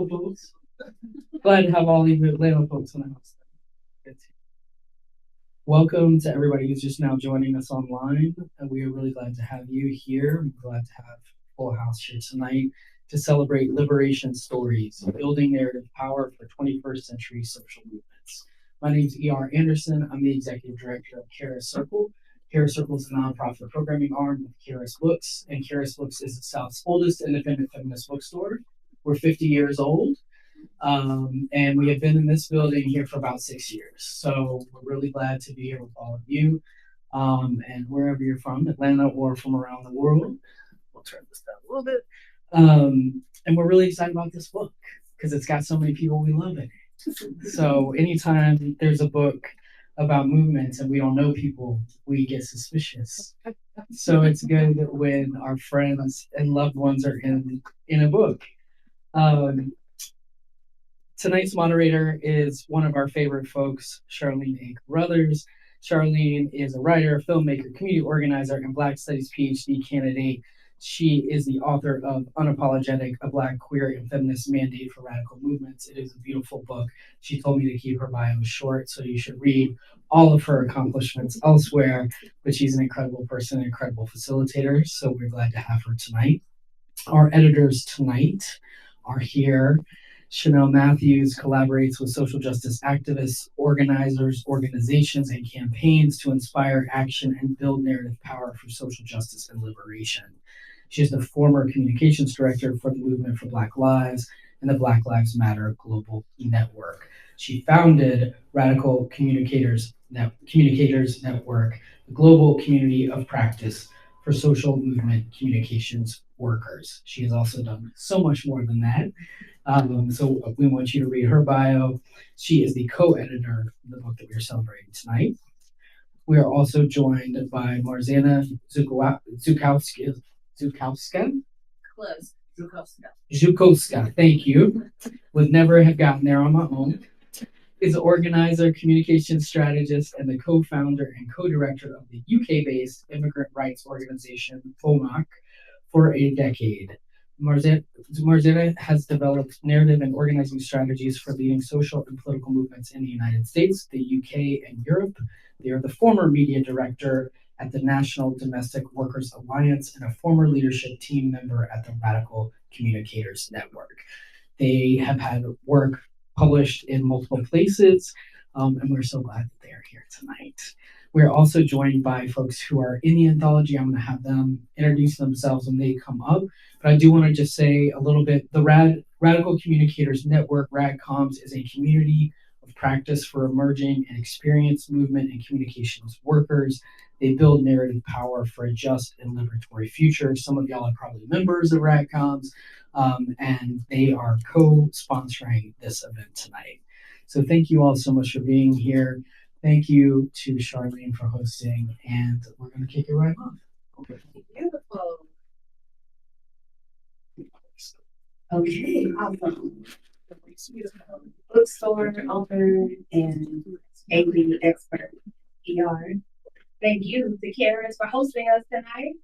local folks. Glad to have all the Atlanta folks in the house. Welcome to everybody who's just now joining us online. We are really glad to have you here. We're glad to have Full House here tonight to celebrate liberation stories, building narrative power for 21st century social movements. My name is E.R. Anderson. I'm the executive director of Charis Circle. Charis Circle is a nonprofit programming arm of Charis Books, and Charis Books is the South's oldest independent feminist bookstore. We're 50 years old. And we have been in this building here for about 6 years. So we're really glad to be here with all of you. And wherever you're from, Atlanta or from around the world, we'll turn this down a little bit. And we're really excited about this book because it's got so many people we love in it. So anytime there's a book about movements and we don't know people, we get suspicious. So it's good when our friends and loved ones are in a book. Tonight's moderator is one of our favorite folks, Charlene Carruthers. Charlene is a writer, filmmaker, community organizer, and Black Studies PhD candidate. She is the author of Unapologetic, a Black, Queer, and Feminist Mandate for Radical Movements. It is a beautiful book. She told me to keep her bio short, so you should read all of her accomplishments elsewhere, but she's an incredible person, an incredible facilitator, so we're glad to have her tonight. Our editors tonight are here. Shanelle Matthews collaborates with social justice activists, organizers, organizations, and campaigns to inspire action and build narrative power for social justice and liberation. She is the former communications director for the Movement for Black Lives and the Black Lives Matter Global Network. She founded Radical Communicators Network, the global community of practice for social movement communications workers. She has also done so much more than that. So we want you to read her bio. She is the co-editor of the book that we are celebrating tonight. We are also joined by Marzena Zukowska. Close. Zukowska, thank you. Would never have gotten there on my own. Is an organizer, communication strategist, and the co-founder and co-director of the UK-based immigrant rights organization, FOMAC, for a decade. Marzena has developed narrative and organizing strategies for leading social and political movements in the United States, the UK, and Europe. They are the former media director at the National Domestic Workers Alliance and a former leadership team member at the Radical Communicators Network. They have had work published in multiple places, and we're so glad that they are here tonight. We're also joined by folks who are in the anthology. I'm going to have them introduce themselves when they come up. But I do want to just say a little bit. The Radical Communicators Network, RADCOMS, is a community of practice for emerging and experienced movement and communications workers. They build narrative power for a just and liberatory future. Some of y'all are probably members of RADCOMS, and they are co-sponsoring this event tonight. So thank you all so much for being here. Thank you to Charlene for hosting, and we're going to kick it right off. Okay. Beautiful. Okay, awesome. Bookstore owner and AV expert, ER. Thank you to Charis for hosting us tonight,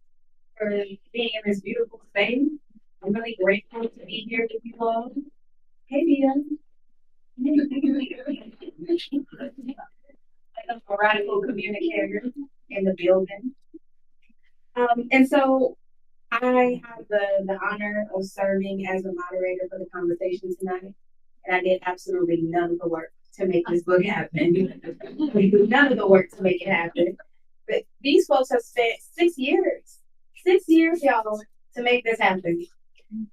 for being in this beautiful space. I'm really grateful to be here with you all. Hey, Mia. A radical communicator in the building. And so I have the honor of serving as the moderator for the conversation tonight. And I did absolutely none of the work to make this book happen. None of the work to make it happen. But these folks have spent 6 years, y'all, to make this happen.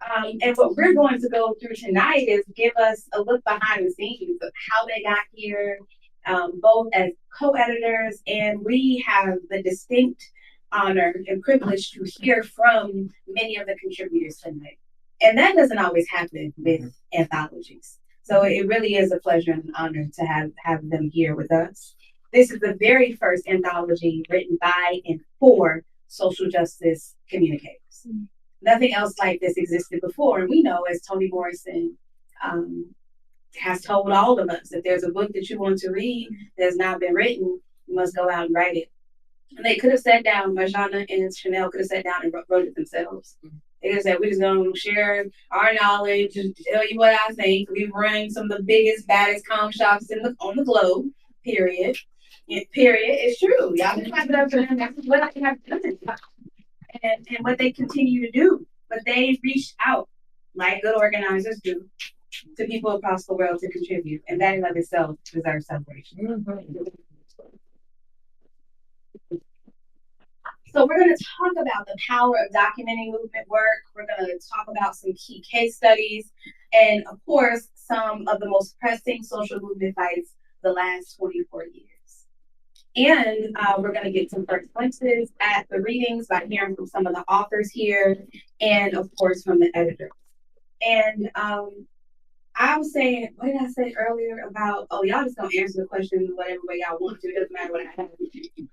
And what we're going to go through tonight is give us a look behind the scenes of how they got here, both as co-editors, and we have the distinct honor and privilege to hear from many of the contributors tonight. And that doesn't always happen with anthologies. So it really is a pleasure and an honor to have them here with us. This is the very first anthology written by and for social justice communicators. Nothing else like this existed before. And we know, as Toni Morrison has told all of us, if there's a book that you want to read that has not been written, you must go out and write it. And they could have sat down, Marzena and Shanelle could have sat down and wrote it themselves. They just said, we're just going to share our knowledge and tell you what I think. We've run some of the biggest, baddest comm shops on the globe, period. Period. It's true. Y'all can have it up for them. That's what I have done. And what they continue to do. But they reached out, like good organizers do, to people across the world to contribute. And that in of itself deserves celebration. So we're going to talk about the power of documenting movement work. We're going to talk about some key case studies and, of course, some of the most pressing social movement fights the last 24 years. And we're going to get some first glimpses at the readings by hearing from some of the authors here and, of course, from the editors. And I was saying, what did I say earlier about, oh, y'all just gonna answer the question whatever way y'all want to. It doesn't matter what I have.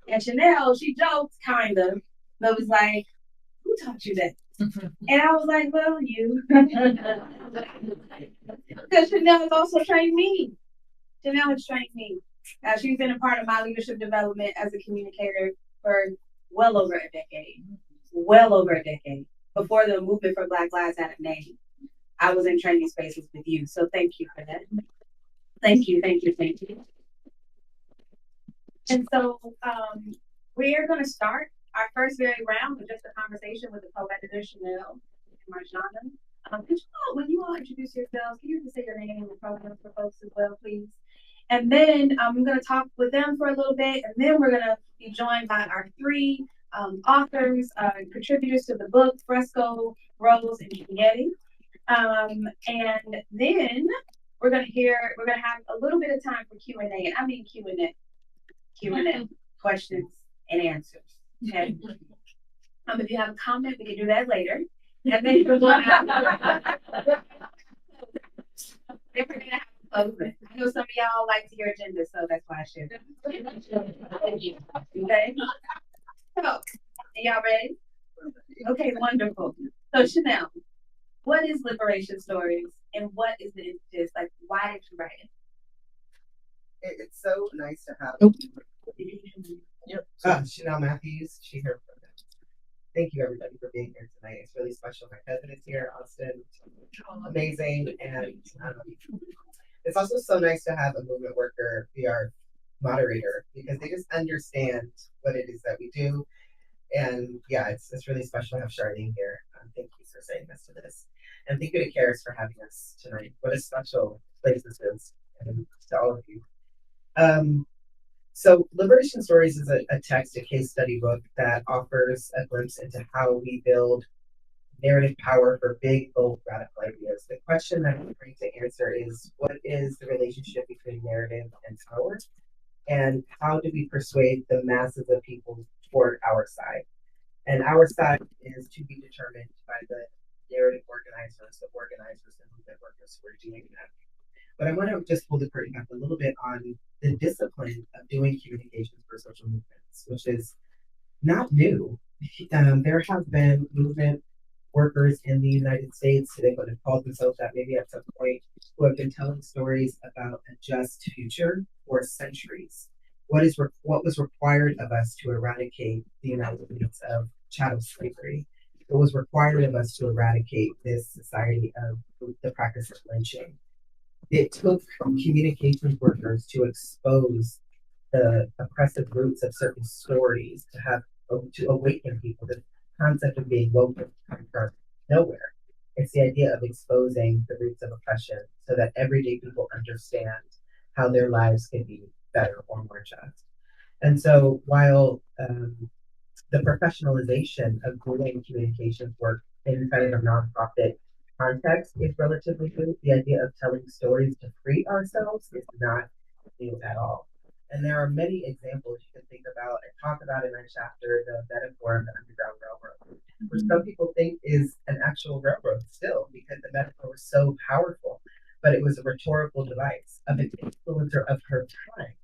And Shanelle, she joked, kind of, but was like, who taught you that? And I was like, well, you. Because Shanelle has also trained me. Shanelle has trained me. She's been a part of my leadership development as a communicator for well over a decade. Well over a decade. Before the movement for Black Lives had a name. I was in training spaces with you. So thank you for that. Thank you, thank you, thank you. And so we're going to start our first very round with just a conversation with the co-editor, Shanelle and Marzena. Could you all, when you all introduce yourselves, can you just say your name and the program for folks as well, please? And then I'm going to talk with them for a little bit, and then we're going to be joined by our three authors, contributors to the book, Fresco, Rose, and Giglietti. And then we're gonna have a little bit of time for Q&A, and I mean Q&A, questions and answers. Okay. If you have a comment, we can do that later. And then we're gonna have a closing. I know some of y'all like to hear agenda, so that's why I shared it. Okay. So, are y'all ready? Okay, wonderful. So Shanelle, what is Liberation Stories and what is the impetus? Like, why did you write it? It's so nice to have. Yep. Shanelle Matthews, she here for that. Thank you everybody for being here tonight. It's really special. My cousin is here, Austin. Amazing. And it's also so nice to have a movement worker be our moderator because they just understand what it is that we do. And yeah, it's really special to have Charlene here. Thank you for saying yes to this. And thank you to Charis for having us tonight. What a special place this is, and to all of you. So Liberation Stories is a text, a case study book that offers a glimpse into how we build narrative power for big, bold, radical ideas. The question that I'm trying to answer is, what is the relationship between narrative and power? And how do we persuade the masses of people toward our side? And our side is to be determined by the narrative organizers, the organizers and movement workers who are doing that. But I want to just pull the curtain back a little bit on the discipline of doing communications for social movements, which is not new. There have been movement workers in the United States, they would have called themselves that maybe at some point, who have been telling stories about a just future for centuries. What was required of us to eradicate the United States of chattel slavery? What was required of us to eradicate this society of the practice of lynching? It took communications workers to expose the oppressive roots of certain stories to awaken people. The concept of being woken comes from nowhere. It's the idea of exposing the roots of oppression so that everyday people understand how their lives can be better or more just. And so while the professionalization of doing communications work inside of a nonprofit context is relatively new, the idea of telling stories to free ourselves is not new at all. And there are many examples you can think about and talk about in my chapter, the metaphor of the Underground Railroad, which some people think is an actual railroad still, because the metaphor was so powerful, but it was a rhetorical device of an influencer of her time,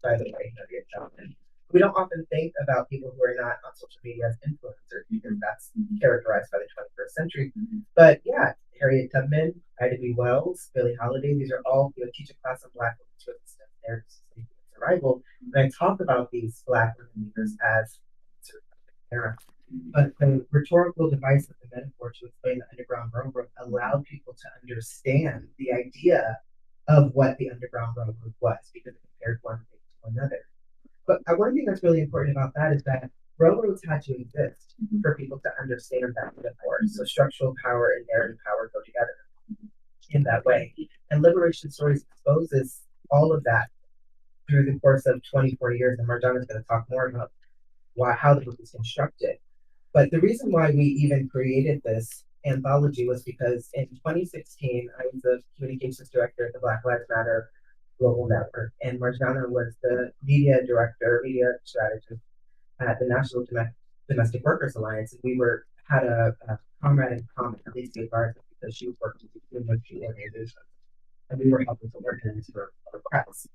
by the way, Harriet Tubman. We don't often think about people who are not on social media as influencers because that's characterized by the 21st century. But yeah, Harriet Tubman, Ida B. Wells, Billie Holiday, these are all, teach a class on Black women's resistance, their survival. And I talk about these Black women leaders as era. But the rhetorical device of the metaphor to explain the Underground Railroad allowed people to understand the idea of what the Underground Railroad was because it compared one thing to another. But one thing that's really important about that is that railroads had to exist for people to understand that metaphor. So structural power and narrative power go together in that way. And Liberation Stories exposes all of that through the course of 24 years. And Marzena is going to talk more about how the book is constructed. But the reason why we even created this anthology was because in 2016, I was the communications director at the Black Lives Matter Global Network, and Marzena was the media director, media strategist at the National Domestic Workers Alliance. And we had a comrade in common, at least as far as because she worked with the organizations, and we were helping to organize for press.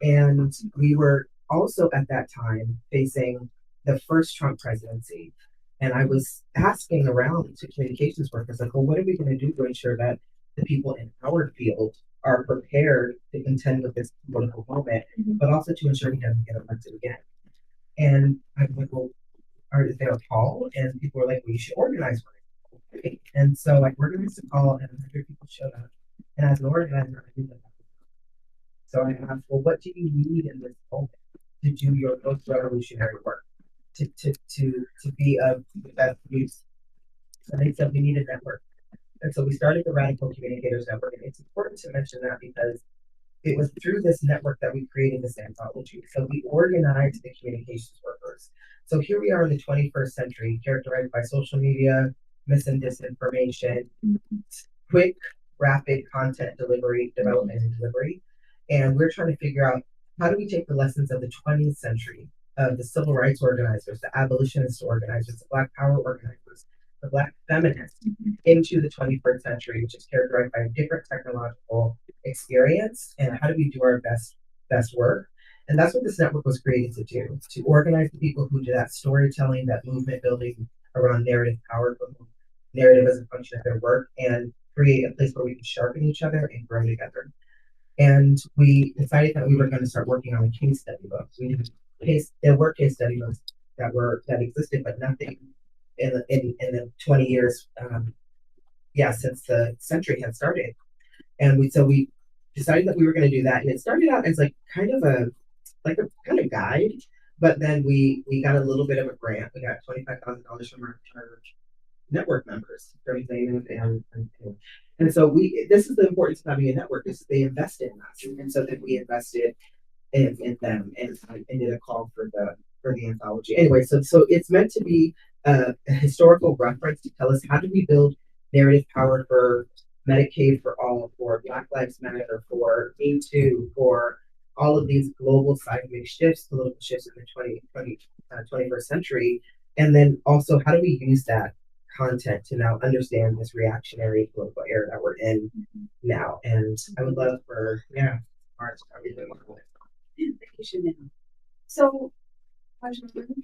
And we were also at that time facing the first Trump presidency. And I was asking around to communications workers, like, well, what are we going to do to ensure that the people in our field are prepared to contend with this political moment, but also to ensure he doesn't get elected again? And I was like, well, is there a call? And people were like, well, you should organize one. And so I organized a call, and 100 people showed up. And as an organizer, I knew that. So I asked, well, what do you need in this moment to do your most revolutionary work, to be of the best use? And they said we need a network. And so we started the Radical Communicators Network. And it's important to mention that because it was through this network that we created this anthology. So we organized the communications workers. So here we are in the 21st century, characterized by social media, mis and disinformation, quick, rapid content delivery, development and delivery. And we're trying to figure out how do we take the lessons of the 20th century, of the civil rights organizers, the abolitionist organizers, the Black Power organizers, the Black feminists, into the 21st century, which is characterized by a different technological experience, and how do we do our best work? And that's what this network was created to do, to organize the people who do that storytelling, that movement building around narrative power, narrative as a function of their work, and create a place where we can sharpen each other and grow together. And we decided that we were going to start working on a case study book. There were case study books that existed, but nothing in the 20 years, since the century had started. And we decided that we were going to do that. And it started out as like kind of a guide, but then we got a little bit of a grant. We got $25,000 from our network members, from Zainab and so this is the importance of having a network, is they invest in us. And so then we invested in them, and I did a call for the anthology. Anyway, so it's meant to be a historical reference to tell us how do we build narrative power for Medicaid for all, for Black Lives Matter, for Me Too, for all of these global seismic shifts, political shifts in the 21st century. And then also, how do we use that content to now understand this reactionary political era that we're in now? And I would love for, March to probably do more. Thank you, Shanelle. So, can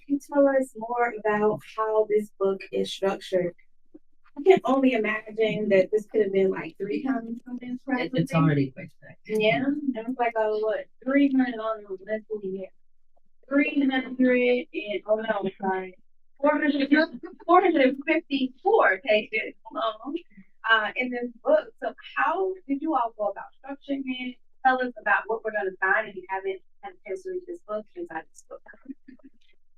you tell us more about how this book is structured? I can only imagine that this could have been like 3 times something. It's already quick. Yeah, and it's like 300 on the list of the year. 300 and 454 pages long in this book. So how did you all go about structuring it? Tell us about what we're going to find if you haven't had a chance to read this book inside this book.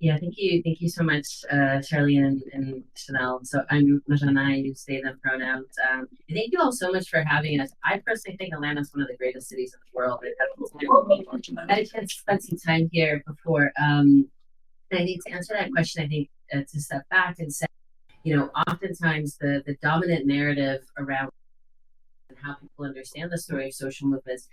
Yeah, thank you so much, Charlene and Shanelle. So I'm Marzena, I use they, them pronouns. And thank you all so much for having us. I personally think Atlanta is one of the greatest cities in the world. I had spent some time here before. And I think to answer that question, I think to step back and say, oftentimes the dominant narrative around how people understand the story of social movements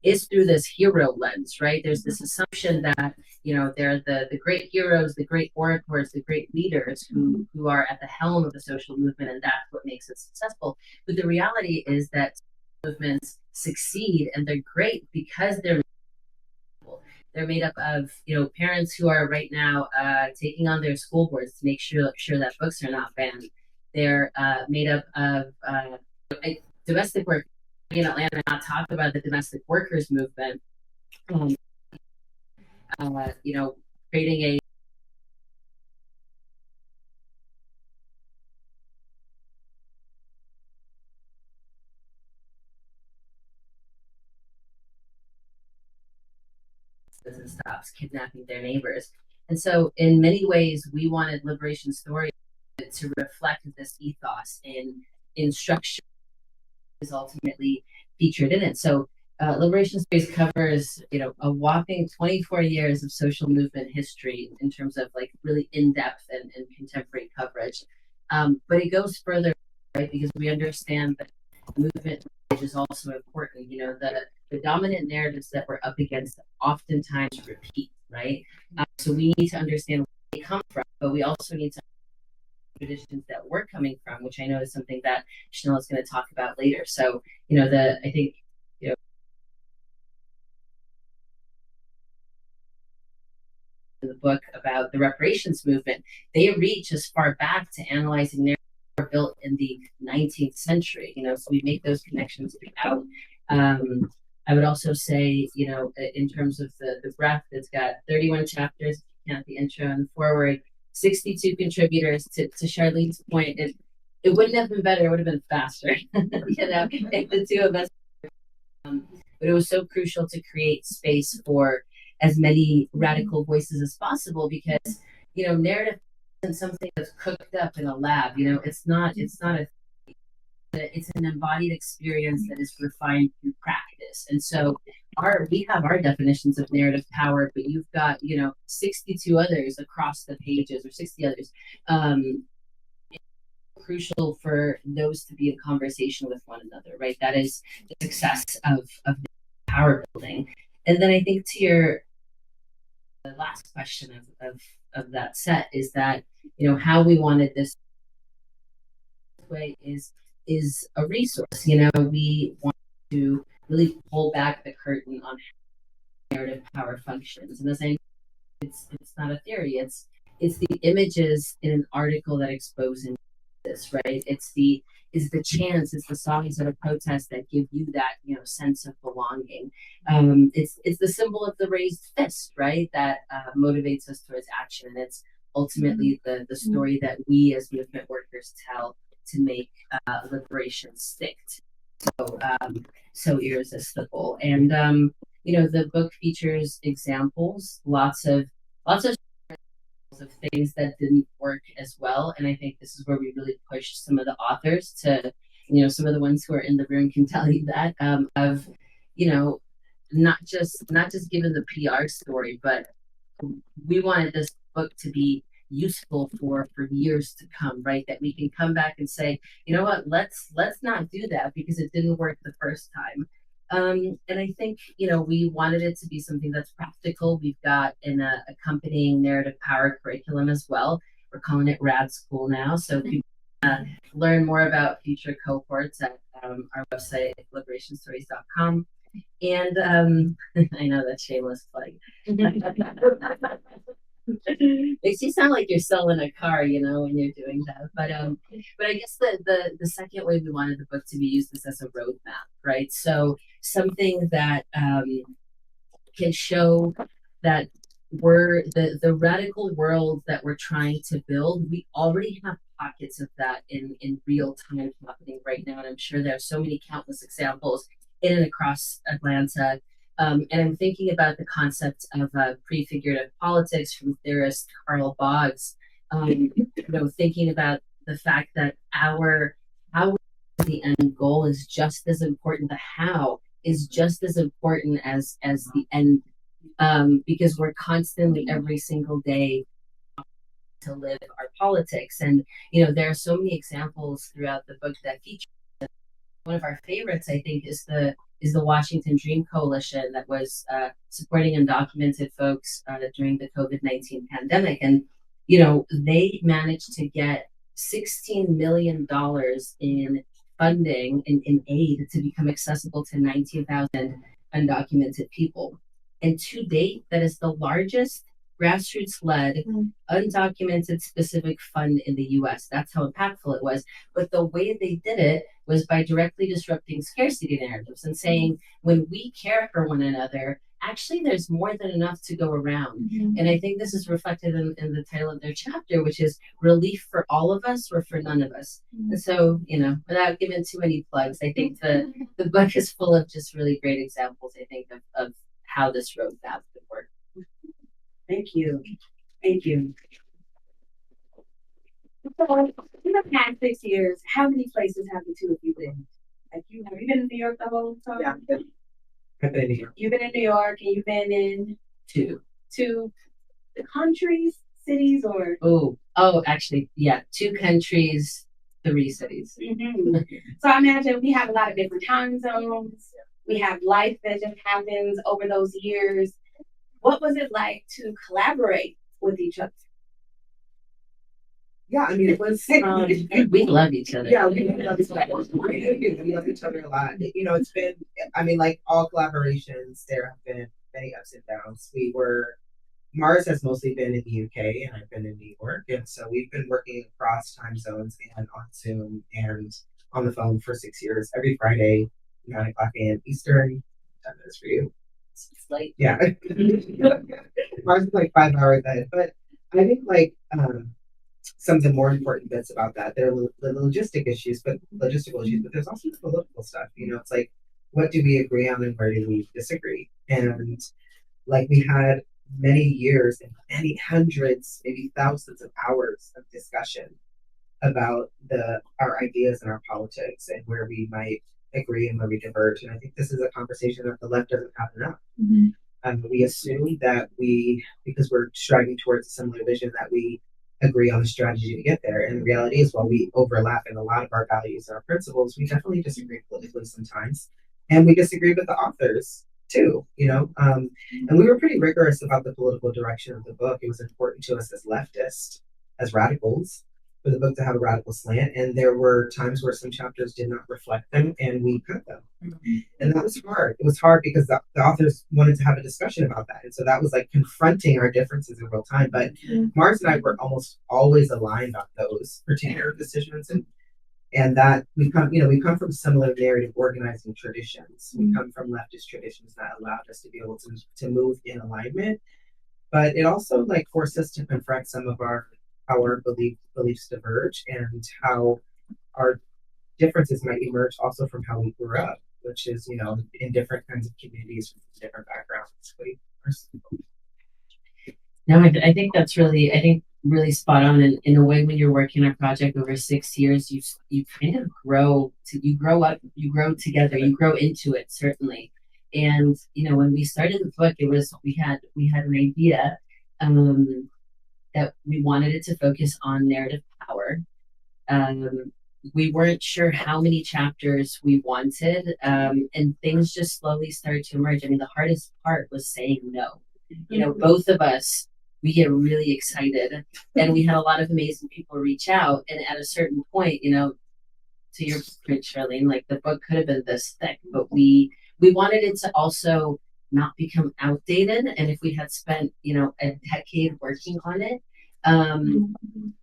is through this hero lens, right? There's this assumption that, they're the great heroes, the great orators, the great leaders who are at the helm of the social movement, and that's what makes it successful. But the reality is that movements succeed, and they're great because they're made up of, parents who are right now taking on their school boards to make sure that books are not banned. They're made up of domestic work in Atlanta, not talk about the domestic workers movement. Creating and stops kidnapping their neighbors. And so, in many ways, we wanted liberation stories to reflect this ethos in structure is ultimately featured in it. So, Liberation Stories covers, a whopping 24 years of social movement history in terms of like really in-depth and contemporary coverage. But it goes further, right? Because we understand that movement is also important. The dominant narratives that we're up against oftentimes repeat, right? So we need to understand where they come from, but we also need to traditions that we're coming from, which I know is something that Shanelle is going to talk about later. So, I think, the book about the reparations movement, they reach as far back to analyzing their built in the 19th century, so we make those connections throughout. I would also say, in terms of the breadth, it's got 31 chapters, if you count the intro and the forward, 62 contributors. To Charlene's point, it wouldn't have been better, it would have been faster, if the two of us. But it was so crucial to create space for as many radical voices as possible because, narrative isn't something that's cooked up in a lab. It's not it's an embodied experience that is refined through practice. And so we have our definitions of narrative power, but you've got, 62 others across the pages or 60 others. Crucial for those to be in conversation with one another, right? That is the success of power building. And then I think to the last question of that set is that, how we wanted this way is a resource. We want to really pull back the curtain on how narrative power functions. And the same, it's not a theory. It's the images in an article that expose this, right? It's the chants, it's the songs at a protest that give you that, sense of belonging. It's the symbol of the raised fist, right? That motivates us towards action. And it's ultimately the story that we as movement workers tell to make liberation stick. So irresistible. And the book features examples, lots of things that didn't work as well. And I think this is where we really pushed some of the authors to, some of the ones who are in the room can tell you that, of, not just given the PR story, but we wanted this book to be useful for years to come, right? That we can come back and say, you know what, let's not do that because it didn't work the first time. And I think, we wanted it to be something that's practical. We've got an accompanying narrative power curriculum as well. We're calling it Rad School now. So people can learn more about future cohorts at our website, liberationstories.com. And I know that's shameless plug. Makes you sound like you're selling a car, when you're doing that. But I guess the second way we wanted the book to be used is as a roadmap, right? So something that can show that we're the radical world that we're trying to build. We already have pockets of that in real time happening right now, and I'm sure there are so many countless examples in and across Atlanta. And I'm thinking about the concept of prefigurative politics from theorist Carl Boggs. Thinking about the fact that how the end goal is just as important. The how is just as important as the end, because we're constantly every single day to live our politics. And there are so many examples throughout the book that feature. One of our favorites, I think, is the Washington Dream Coalition that was supporting undocumented folks during the COVID-19 pandemic. And, they managed to get $16 million in funding, in aid to become accessible to 19,000 undocumented people. And to date, that is the largest grassroots-led, undocumented specific fund in the U.S. That's how impactful it was. But the way they did it was by directly disrupting scarcity narratives and saying, when we care for one another, actually there's more than enough to go around. And I think this is reflected in the title of their chapter, which is Relief for All of Us or for None of Us. And so, without giving too many plugs, I think the book is full of just really great examples, I think, of how this roadmap could work. Thank you. Thank you. So, in the past 6 years, how many places have the two of you been? Like, have you been in New York the whole time? Yeah, I've been here. You've been in New York, and you've been in Two. the countries, cities, or Actually, yeah, 2 countries, 3 cities. So I imagine we have a lot of different time zones. We have life that just happens over those years. What was it like to collaborate with each other? Yeah, I mean, it was. We love each other. Yeah, we love each other. We love each other a lot. You know, it's been. I mean, like all collaborations, there have been many ups and downs. Mars has mostly been in the UK, and I've been in New York, and so we've been working across time zones and on Zoom and on the phone for 6 years. Every Friday, 9 o'clock a.m. Eastern. 10 minutes for you. It's late. Yeah, Mars is like 5 hours ahead, but I think like some of the more important bits about that, there are the logistical issues, but there's also the political stuff. You know, it's like what do we agree on and where do we disagree? And like we had many years and many hundreds, maybe thousands of hours of discussion about our ideas and our politics and where we might agree and where we diverge. And I think this is a conversation that the left doesn't have enough. We assume that because we're striving towards a similar vision, that we agree on the strategy to get there. And the reality is, while we overlap in a lot of our values and our principles, we definitely disagree politically sometimes. And we disagree with the authors too, you know. And we were pretty rigorous about the political direction of the book. It was important to us as leftists, as radicals, for the book to have a radical slant. And there were times where some chapters did not reflect them, and we cut them. And that was hard. It was hard because the authors wanted to have a discussion about that. And so that was like confronting our differences in real time. But Mars and I were almost always aligned on those particular decisions. And that we come from similar narrative organizing traditions. We come from leftist traditions that allowed us to be able to move in alignment. But it also like forced us to confront some of how our beliefs diverge and how our differences might emerge also from how we grew up, which is, you know, in different kinds of communities from different backgrounds. No, I think that's really spot on. And in a way, when you're working on a project over 6 years, you kind of you grow up, you grow together, you grow into it, certainly. And, you know, when we started the book, we had an idea that we wanted it to focus on narrative power. We weren't sure how many chapters we wanted, and things just slowly started to emerge. I mean, the hardest part was saying no. You know, both of us, we get really excited, and we had a lot of amazing people reach out. And at a certain point, you know, to your point, Charlene, like the book could have been this thick, but we wanted it to also not become outdated. And if we had spent, you know, a decade working on it,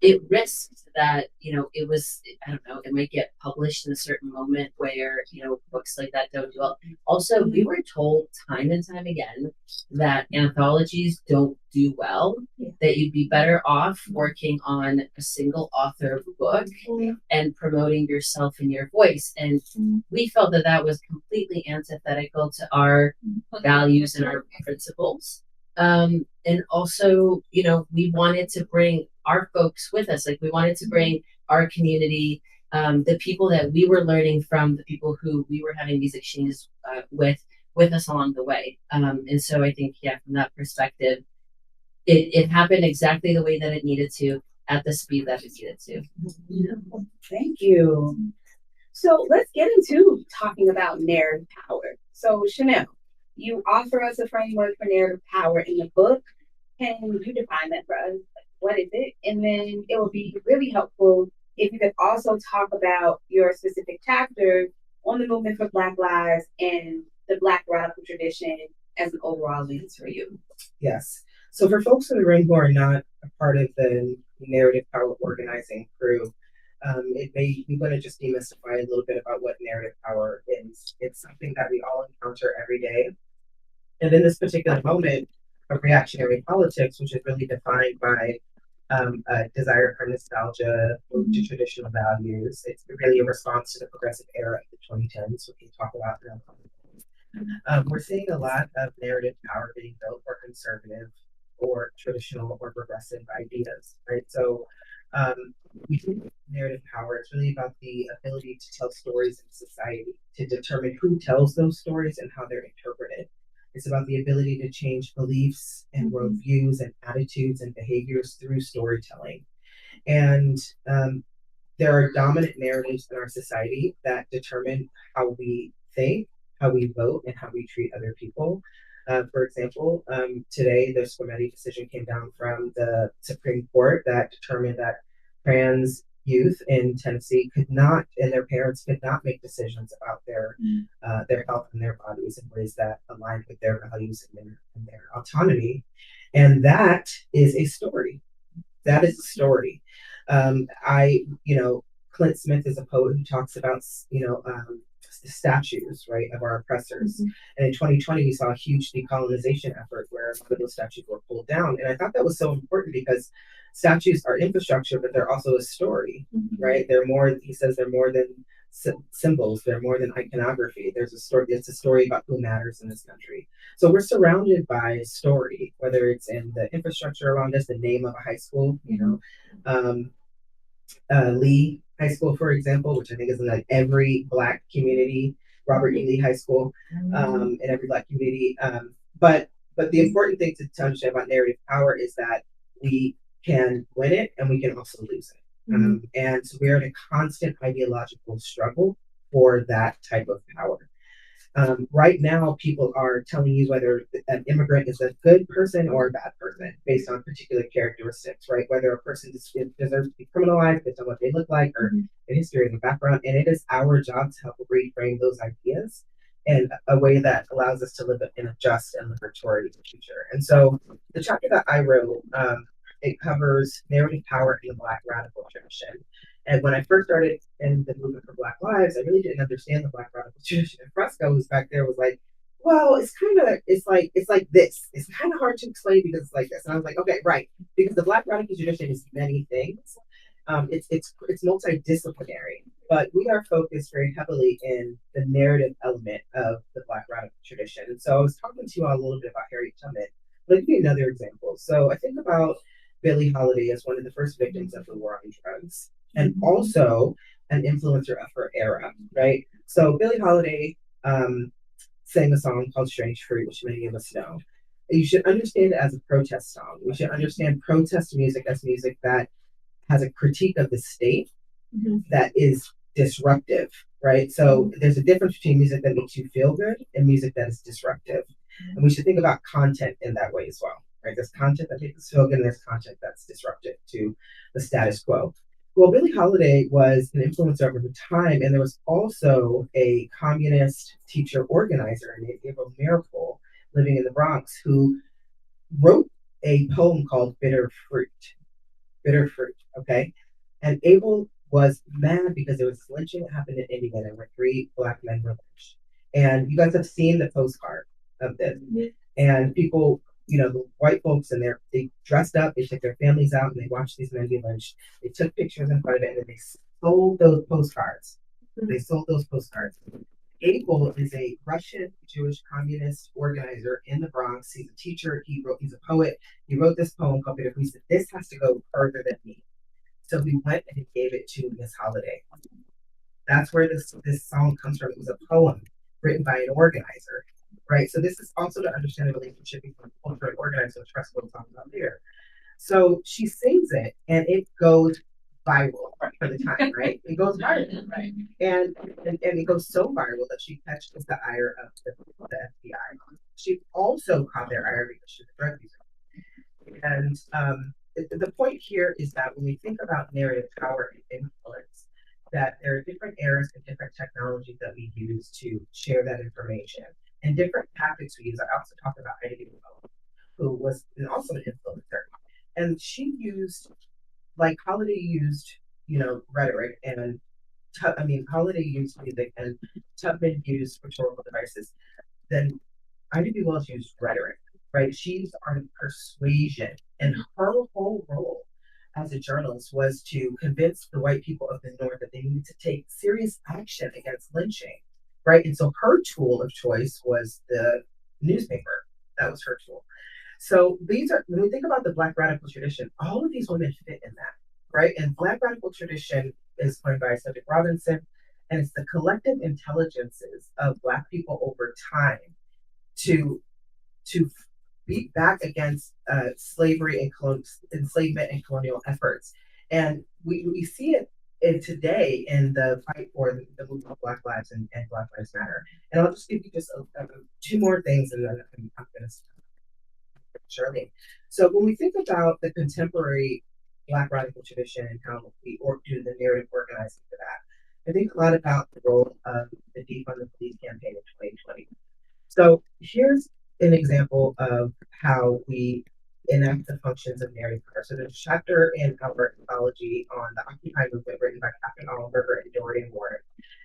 it risked that, you know, I don't know, it might get published in a certain moment where, you know, books like that don't do well. Also, we were told time and time again that anthologies don't do well, that you'd be better off working on a single author book and promoting yourself and your voice. And we felt that was completely antithetical to our values and our principles. And also, you know, we wanted to bring our folks with us. Like we wanted to bring our community, the people that we were learning from, the people who we were having these exchanges with us along the way. And so I think, yeah, from that perspective, it happened exactly the way that it needed to, at the speed that it needed to. Thank you. So let's get into talking about narrative power. So Shanelle, you offer us a framework for narrative power in the book. Can you define that for us? What is it? And then it would be really helpful if you could also talk about your specific chapter on the movement for Black lives and the Black radical tradition as an overall lens for you. Yes. So for folks in the room who are not a part of the narrative power organizing crew, we want to just demystify a little bit about what narrative power is. It's something that we all encounter every day. And in this particular moment of reactionary politics, which is really defined by a desire for nostalgia, move to traditional values, it's really a response to the progressive era of the 2010s, which we talk about now. We're seeing a lot of narrative power being built for conservative or traditional or progressive ideas, right? So we think narrative power, it's really about the ability to tell stories in society, to determine who tells those stories and how they're interpreted. It's about the ability to change beliefs and worldviews and attitudes and behaviors through storytelling. And there are dominant narratives in our society that determine how we think, how we vote, and how we treat other people. For example, today the Squametti decision came down from the Supreme Court that determined that trans youth in Tennessee could not, and their parents could not make decisions about their health and their bodies in ways that aligned with their values and their autonomy. And that is a story. That is a story. Clint Smith is a poet who talks about, statues, right, of our oppressors. And in 2020, we saw a huge decolonization effort where a lot of those statues were pulled down. And I thought that was so important because statues are infrastructure, but they're also a story, right? They're more, he says, they're more than symbols. They're more than iconography. There's a story. It's a story about who matters in this country. So we're surrounded by story, whether it's in the infrastructure around us, the name of a high school, Lee High School, for example, which I think is in like every Black community, Robert E. Lee High School, in every Black community. But the important thing to understand about narrative power is that we can win it and we can also lose it. And so we're in a constant ideological struggle for that type of power. Right now, people are telling you whether an immigrant is a good person or a bad person based on particular characteristics, right? Whether a person deserves to be criminalized based on what they look like or their history or their background. And it is our job to help reframe those ideas in a way that allows us to live in a just and liberatory future. And so the chapter that I wrote, it covers narrative power in the Black radical tradition. And when I first started in the movement for Black Lives, I really didn't understand the Black radical tradition. And Fresco, who's back there, was like, well, it's like this. It's kind of hard to explain because it's like this. And I was like, okay, right. Because the Black radical tradition is many things. It's multidisciplinary, but we are focused very heavily in the narrative element of the Black radical tradition. And so I was talking to you all a little bit about Harriet Tubman. Let me give you another example. So I think about Billie Holiday as one of the first victims of the war on drugs, and also an influencer of her era, right? So Billie Holiday sang a song called Strange Fruit, which many of us know. You should understand it as a protest song. We should understand protest music as music that has a critique of the state that is disruptive, right? So there's a difference between music that makes you feel good and music that is disruptive. And we should think about content in that way as well, right? There's content that makes us feel good and there's content that's disruptive to the status quo. Well, Billie Holiday was an influencer over the time, and there was also a communist teacher organizer named April Miracle living in the Bronx who wrote a poem called Bitter Fruit. Bitter Fruit, okay? And Abel was mad because there was this lynching that happened in Indiana where 3 Black men were lynched. And you guys have seen the postcard of this. And people, the white folks they dressed up, they took their families out and they watched these men be lynched. They took pictures in front of it and then they sold those postcards. Abel is a Russian Jewish communist organizer in the Bronx. He's a teacher. He's a poet. He wrote this poem called Bitter Fruit. He said, this has to go further than me. So he went and he gave it to Miss Holiday. That's where this song comes from. It was a poem written by an organizer, right? So this is also to understand the relationship between culture and organizer, which Fresco will talk about later. So she sings it and it goes viral for the time, right? It goes viral, right? And it goes so viral that she catches the ire of the FBI. She also caught their ire because she's a drug user. And the point here is that when we think about narrative power and influence, that there are different eras and different technologies that we use to share that information and different tactics we use. I also talked about Heidi Wu, who was also an influencer. And she used, like Holiday used, rhetoric, and Holiday used music, and Tubman used rhetorical devices. Then Ida B. Wells used rhetoric, right? She used art of persuasion, and her whole role as a journalist was to convince the white people of the North that they needed to take serious action against lynching, right? And so her tool of choice was the newspaper. That was her tool. So these are, when we think about the Black radical tradition, all of these women fit in that, right? And Black radical tradition is coined by Cedric Robinson, and it's the collective intelligences of Black people over time to beat back against slavery and enslavement and colonial efforts. And we see it today in the fight for the movement of Black Lives and Black Lives Matter. And I'll just give you just two more things, and then I'm going to stop. Charlene. So when we think about the contemporary Black radical tradition and how we do the narrative organizing for that, I think a lot about the role of the Defund the Police campaign in 2020. So here's an example of how we enact the functions of narrative power. So there's a chapter in our anthology on the Occupy movement written by Catherine Oliver and Dorian Warren.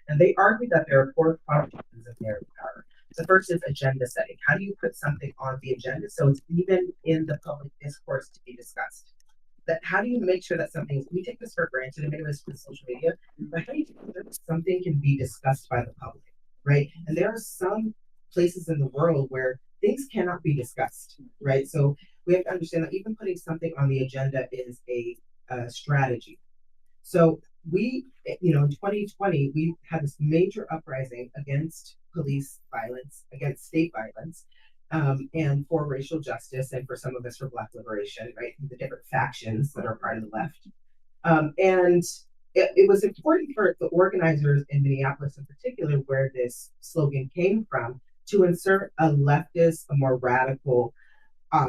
And they argue that there are four functions of narrative power. The first is agenda setting. How do you put something on the agenda so it's even in the public discourse to be discussed? That how do you make sure that we take this for granted in many ways with social media, but how do you make sure that something can be discussed by the public, right? And there are some places in the world where things cannot be discussed, right? So we have to understand that even putting something on the agenda is a strategy. So we, in 2020, we had this major uprising against police violence, against state violence, and for racial justice, and for some of us for Black liberation, right? The different factions that are part of the left. And it was important for the organizers in Minneapolis in particular, where this slogan came from, to insert a leftist, a more radical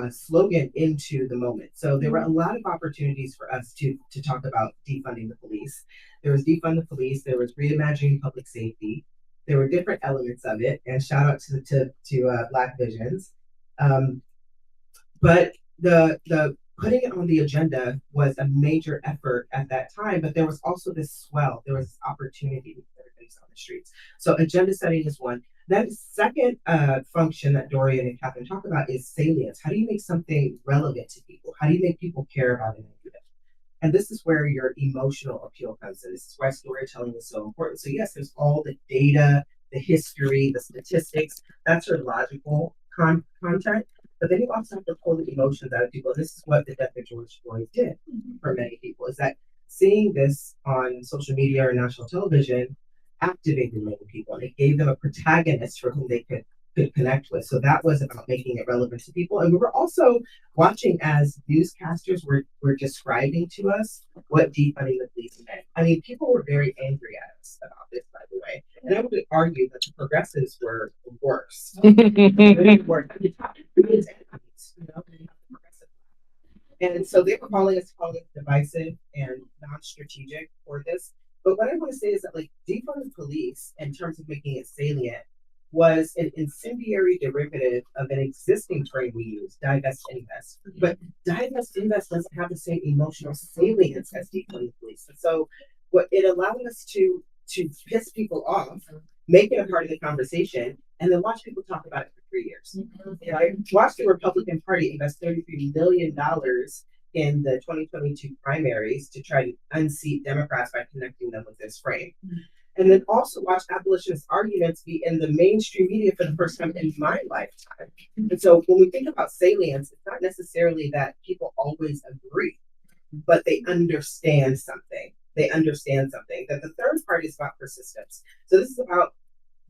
slogan into the moment. So there were a lot of opportunities for us to talk about defunding the police. There was defund the police. There was reimagining public safety. There were different elements of it, and shout out to Black Visions. But the putting it on the agenda was a major effort at that time. But there was also this swell. There was this opportunity that everybody's on the streets. So agenda setting is one. Then the second function that Dorian and Catherine talk about is salience. How do you make something relevant to people? How do you make people care about it? And this is where your emotional appeal comes in. This is why storytelling is so important. So yes, there's all the data, the history, the statistics. That's your logical content. But then you also have to pull the emotions out of people. And this is what the death of George Floyd did for many people, is that seeing this on social media or national television activated many people, and it gave them a protagonist for whom they could connect with. So that was about making it relevant to people. And we were also watching as newscasters were describing to us what defunding the police meant. I mean, people were very angry at us about this, by the way. And I would argue that the progressives were worse. And so they were calling us divisive and non-strategic for this. But what I want to say is that, like, defund the police, in terms of making it salient, was an incendiary derivative of an existing term we use, divest invest. But divest invest doesn't have the same emotional salience as defund the police. And so what it allowed us to piss people off, make it a part of the conversation, and then watch people talk about it for 3 years. Right? Watch the Republican Party invest $33 million in the 2022 primaries to try to unseat Democrats by connecting them with this frame. And then also watch abolitionist arguments be in the mainstream media for the first time in my lifetime. And so when we think about salience, it's not necessarily that people always agree, but they understand something. They understand something. That the third part is about persistence. So this is about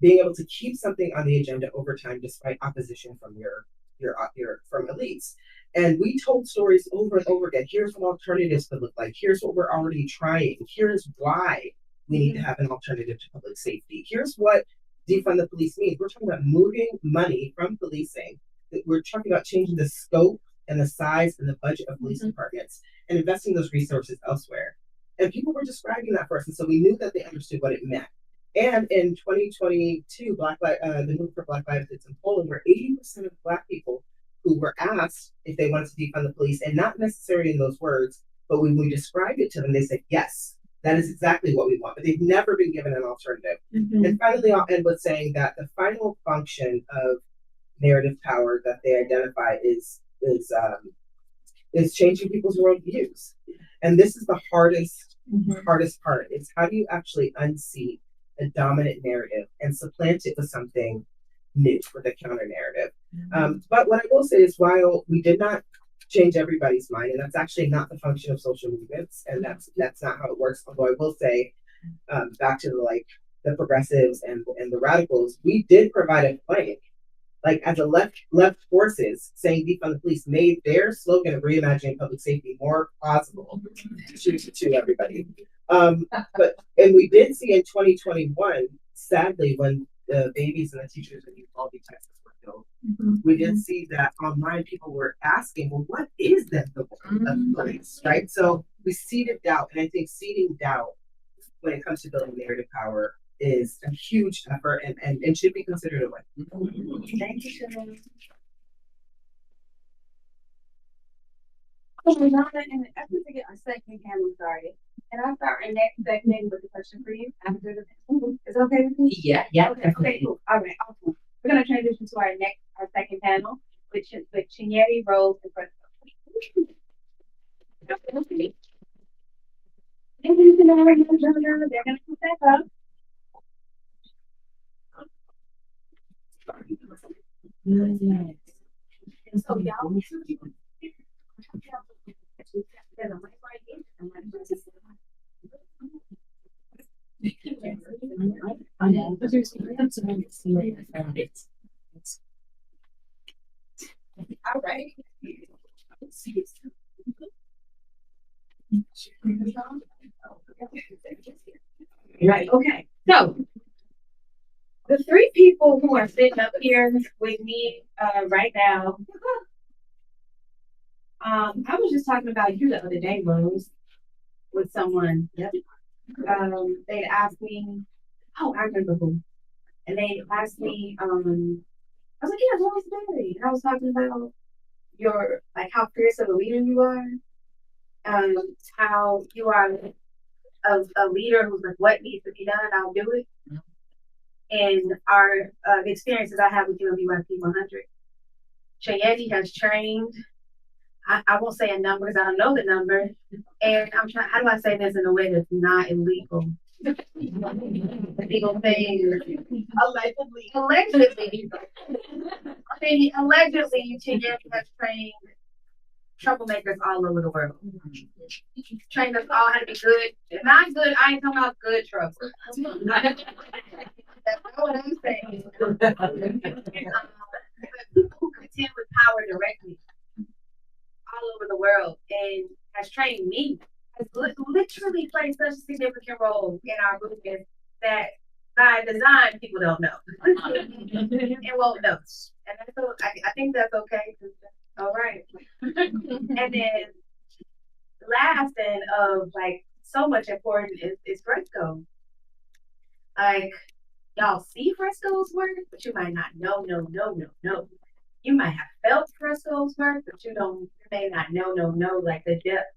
being able to keep something on the agenda over time despite opposition from from elites. And we told stories over and over again. Here's what alternatives could look like. Here's what we're already trying. Here's why we need to have an alternative to public safety. Here's what defund the police means. We're talking about moving money from policing. We're talking about changing the scope and the size and the budget of police departments and investing those resources elsewhere. And people were describing that for us. And so we knew that they understood what it meant. And in 2022, the Movement for Black Lives did some polling where 80% of Black people who were asked if they wanted to defund the police, and not necessarily in those words, but when we described it to them, they said, yes, that is exactly what we want. But they've never been given an alternative. And finally, I'll end with saying that the final function of narrative power that they identify is changing people's worldviews. And this is the hardest part. It's how do you actually unseat a dominant narrative and supplant it with something new, with a counter narrative. But what I will say is, while we did not change everybody's mind, and that's actually not the function of social movements, and that's not how it works. Although I will say, back to the progressives and the radicals, we did provide a flank. Like, as a left forces saying defund the police made their slogan of reimagining public safety more plausible to everybody. And we did see in 2021, sadly, when the babies and the teachers in Uvalde, Texas were killed, we did see that online people were asking, well, what is that the world of police, right? So we seeded doubt, and I think seeding doubt when it comes to building narrative power is a huge effort and should be considered a win. Thank you, Shanelle. Oh, Marzena, in the effort to get our second panel started, can I start our next segment with a question for you after the panel? Is it okay with you? Yeah. Okay, cool. All right, awesome. We're gonna transition to our second panel, which is with Chinyere, Rose, and Fresco. They're gonna put that up. And so y'all, there's a mic right here, and a mic right here. All right. Right, okay. So the three people who are sitting up here with me right now, I was just talking about you the other day, Rose, with someone. Yep. They'd asked me, oh, I remember who. And they asked me, I was like, yeah, Rose Berry. And I was talking about your, like, how fierce of a leader you are. How you are a leader who's like, what needs to be done, I'll do it. And our experiences I have with UMBYP 100. Chayeti has trained, I won't say a number because I don't know the number. And I'm trying, how do I say this in a way that's not illegal? Legal thing. Allegedly. Allegedly, Chayeti has trained troublemakers all over the world. Trained us all how to be good. Not good, I ain't talking about good trouble. That's not what I'm saying. People who contend with power directly all over the world and has trained me, has literally played such a significant role in our movement that by design people don't know. And won't know. And that's so, I think that's okay. All right. And then last and of like so much important is Fresco. Like, y'all see Fresco's work, but you might not know. You might have felt Fresco's work, but you may not know, like the depth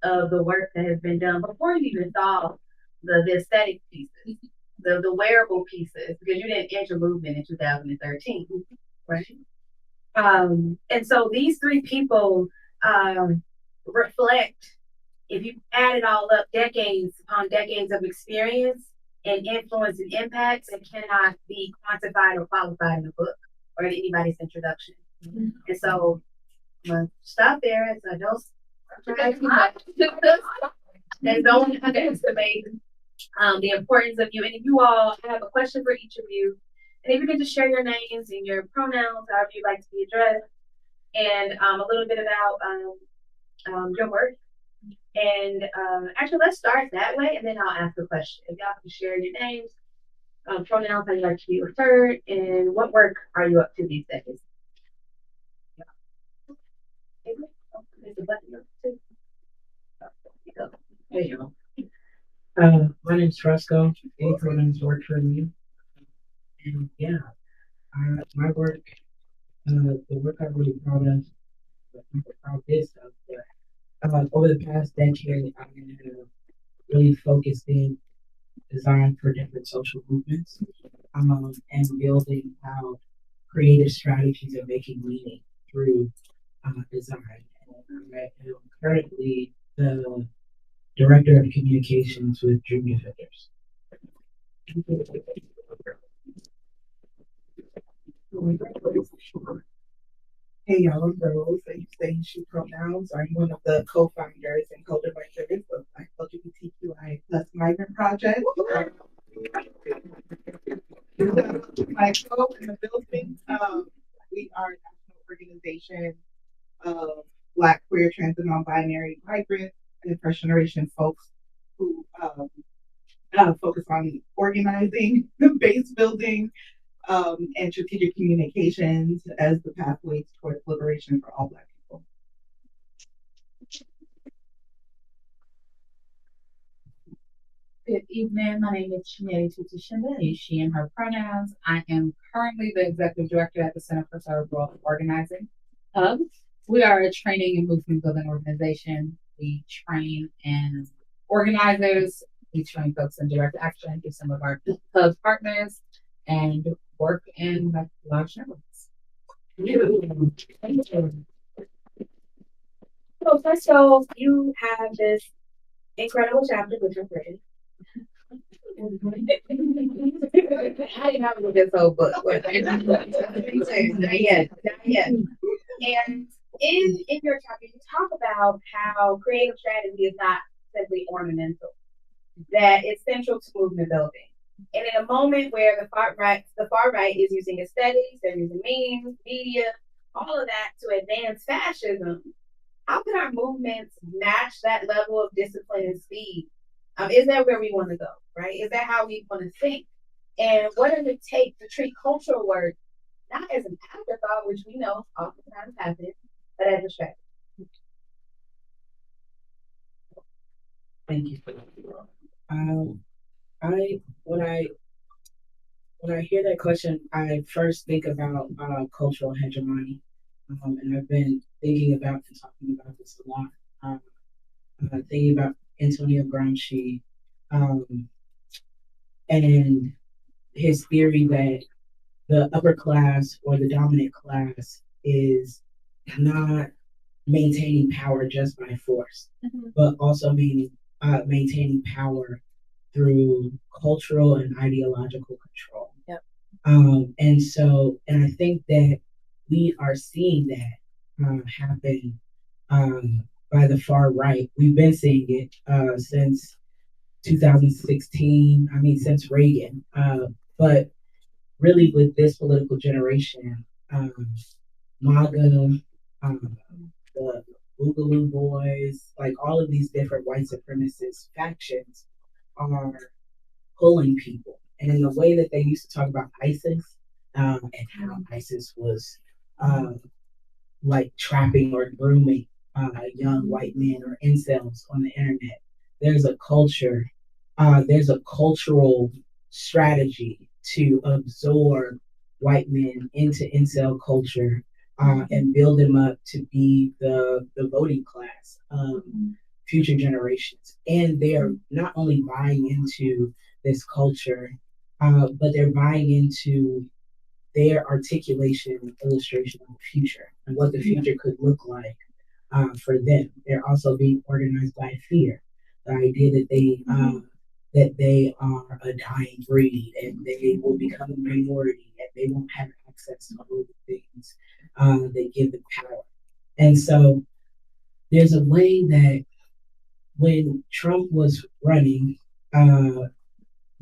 of the work that has been done before you even saw the aesthetic pieces, the wearable pieces, because you didn't enter movement in 2013, right? And so these three people reflect, if you add it all up, decades upon decades of experience and influence and impacts that cannot be quantified or qualified in a book or in anybody's introduction. Mm-hmm. And so I'm gonna stop there. So don't underestimate the importance of you. And if you all have a question for each of you, and if you can just share your names and your pronouns, however you'd like to be addressed, and a little bit about your work. And actually, let's start that way, and then I'll ask a question. If y'all can share your names, pronouns, how you like to be referred, and what work are you up to these days? There's a button up too. There you go. My name's Fresco. Any pronouns work for me. And yeah, my work, the work I'm really proud of, I'm proud this of, but over the past decade, I have really focused in design for different social movements, and building out creative strategies of making meaning through design. And I am currently the director of communications with Dream Defenders. Hey y'all, I'm Rose. I use they and she pronouns. I'm one of the co-founders and co-directors of Black LGBTQI plus Migrant Project. My co in the building, we are a national organization of Black, queer, trans, and non-binary migrants and first generation folks who focus on organizing, base building, and strategic communications as the pathways towards liberation for all Black people. Good evening. My name is Shanelle. I use she and her pronouns. I am currently the executive director at the Center for Cerebral Organizing Hub. We are a training and movement building organization. We train and organizers. We train folks in direct action through some of our hub partners and work in large networks. So first of all, you have this incredible chapter which I've written. I didn't have this whole book. Not yet. And in your chapter, you talk about how creative strategy is not simply ornamental, that it's central to movement building. And in a moment where the far right is using aesthetics, they're using memes, media, all of that to advance fascism, how can our movements match that level of discipline and speed? Is that where we want to go, right? Is that how we want to think? And what does it take to treat cultural work not as an afterthought, which we know oftentimes happens, but as a strategy? Thank you for that. When I hear that question, I first think about cultural hegemony, and I've been thinking about and talking about this a lot. Thinking about Antonio Gramsci, and his theory that the upper class or the dominant class is not maintaining power just by force, but also maintaining power through cultural and ideological control. Yep. And I think that we are seeing that happen by the far right. We've been seeing it since 2016. I mean, since Reagan. But really, with this political generation, MAGA, the Boogaloo Boys, like all of these different white supremacist factions are pulling people. And in the way that they used to talk about ISIS, and how ISIS was like trapping or grooming young white men or incels on the internet, there's a cultural strategy to absorb white men into incel culture and build them up to be the voting class of future generations. And they're not only buying into this culture, but they're buying into their articulation and illustration of the future and what the future could look like for them. They're also being organized by fear. The idea that they are a dying breed and they will become a minority and they won't have access to all the things that give them power. And so there's a way that when Trump was running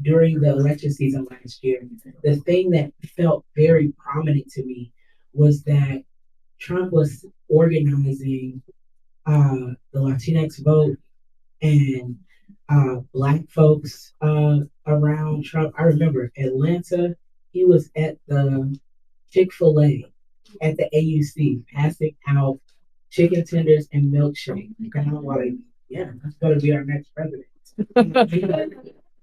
during the election season last year, the thing that felt very prominent to me was that Trump was organizing the Latinx vote and Black folks around Trump. I remember Atlanta, he was at the Chick-fil-A at the AUC passing out chicken tenders and milkshake. And I'm like, yeah, that's going to be our next president.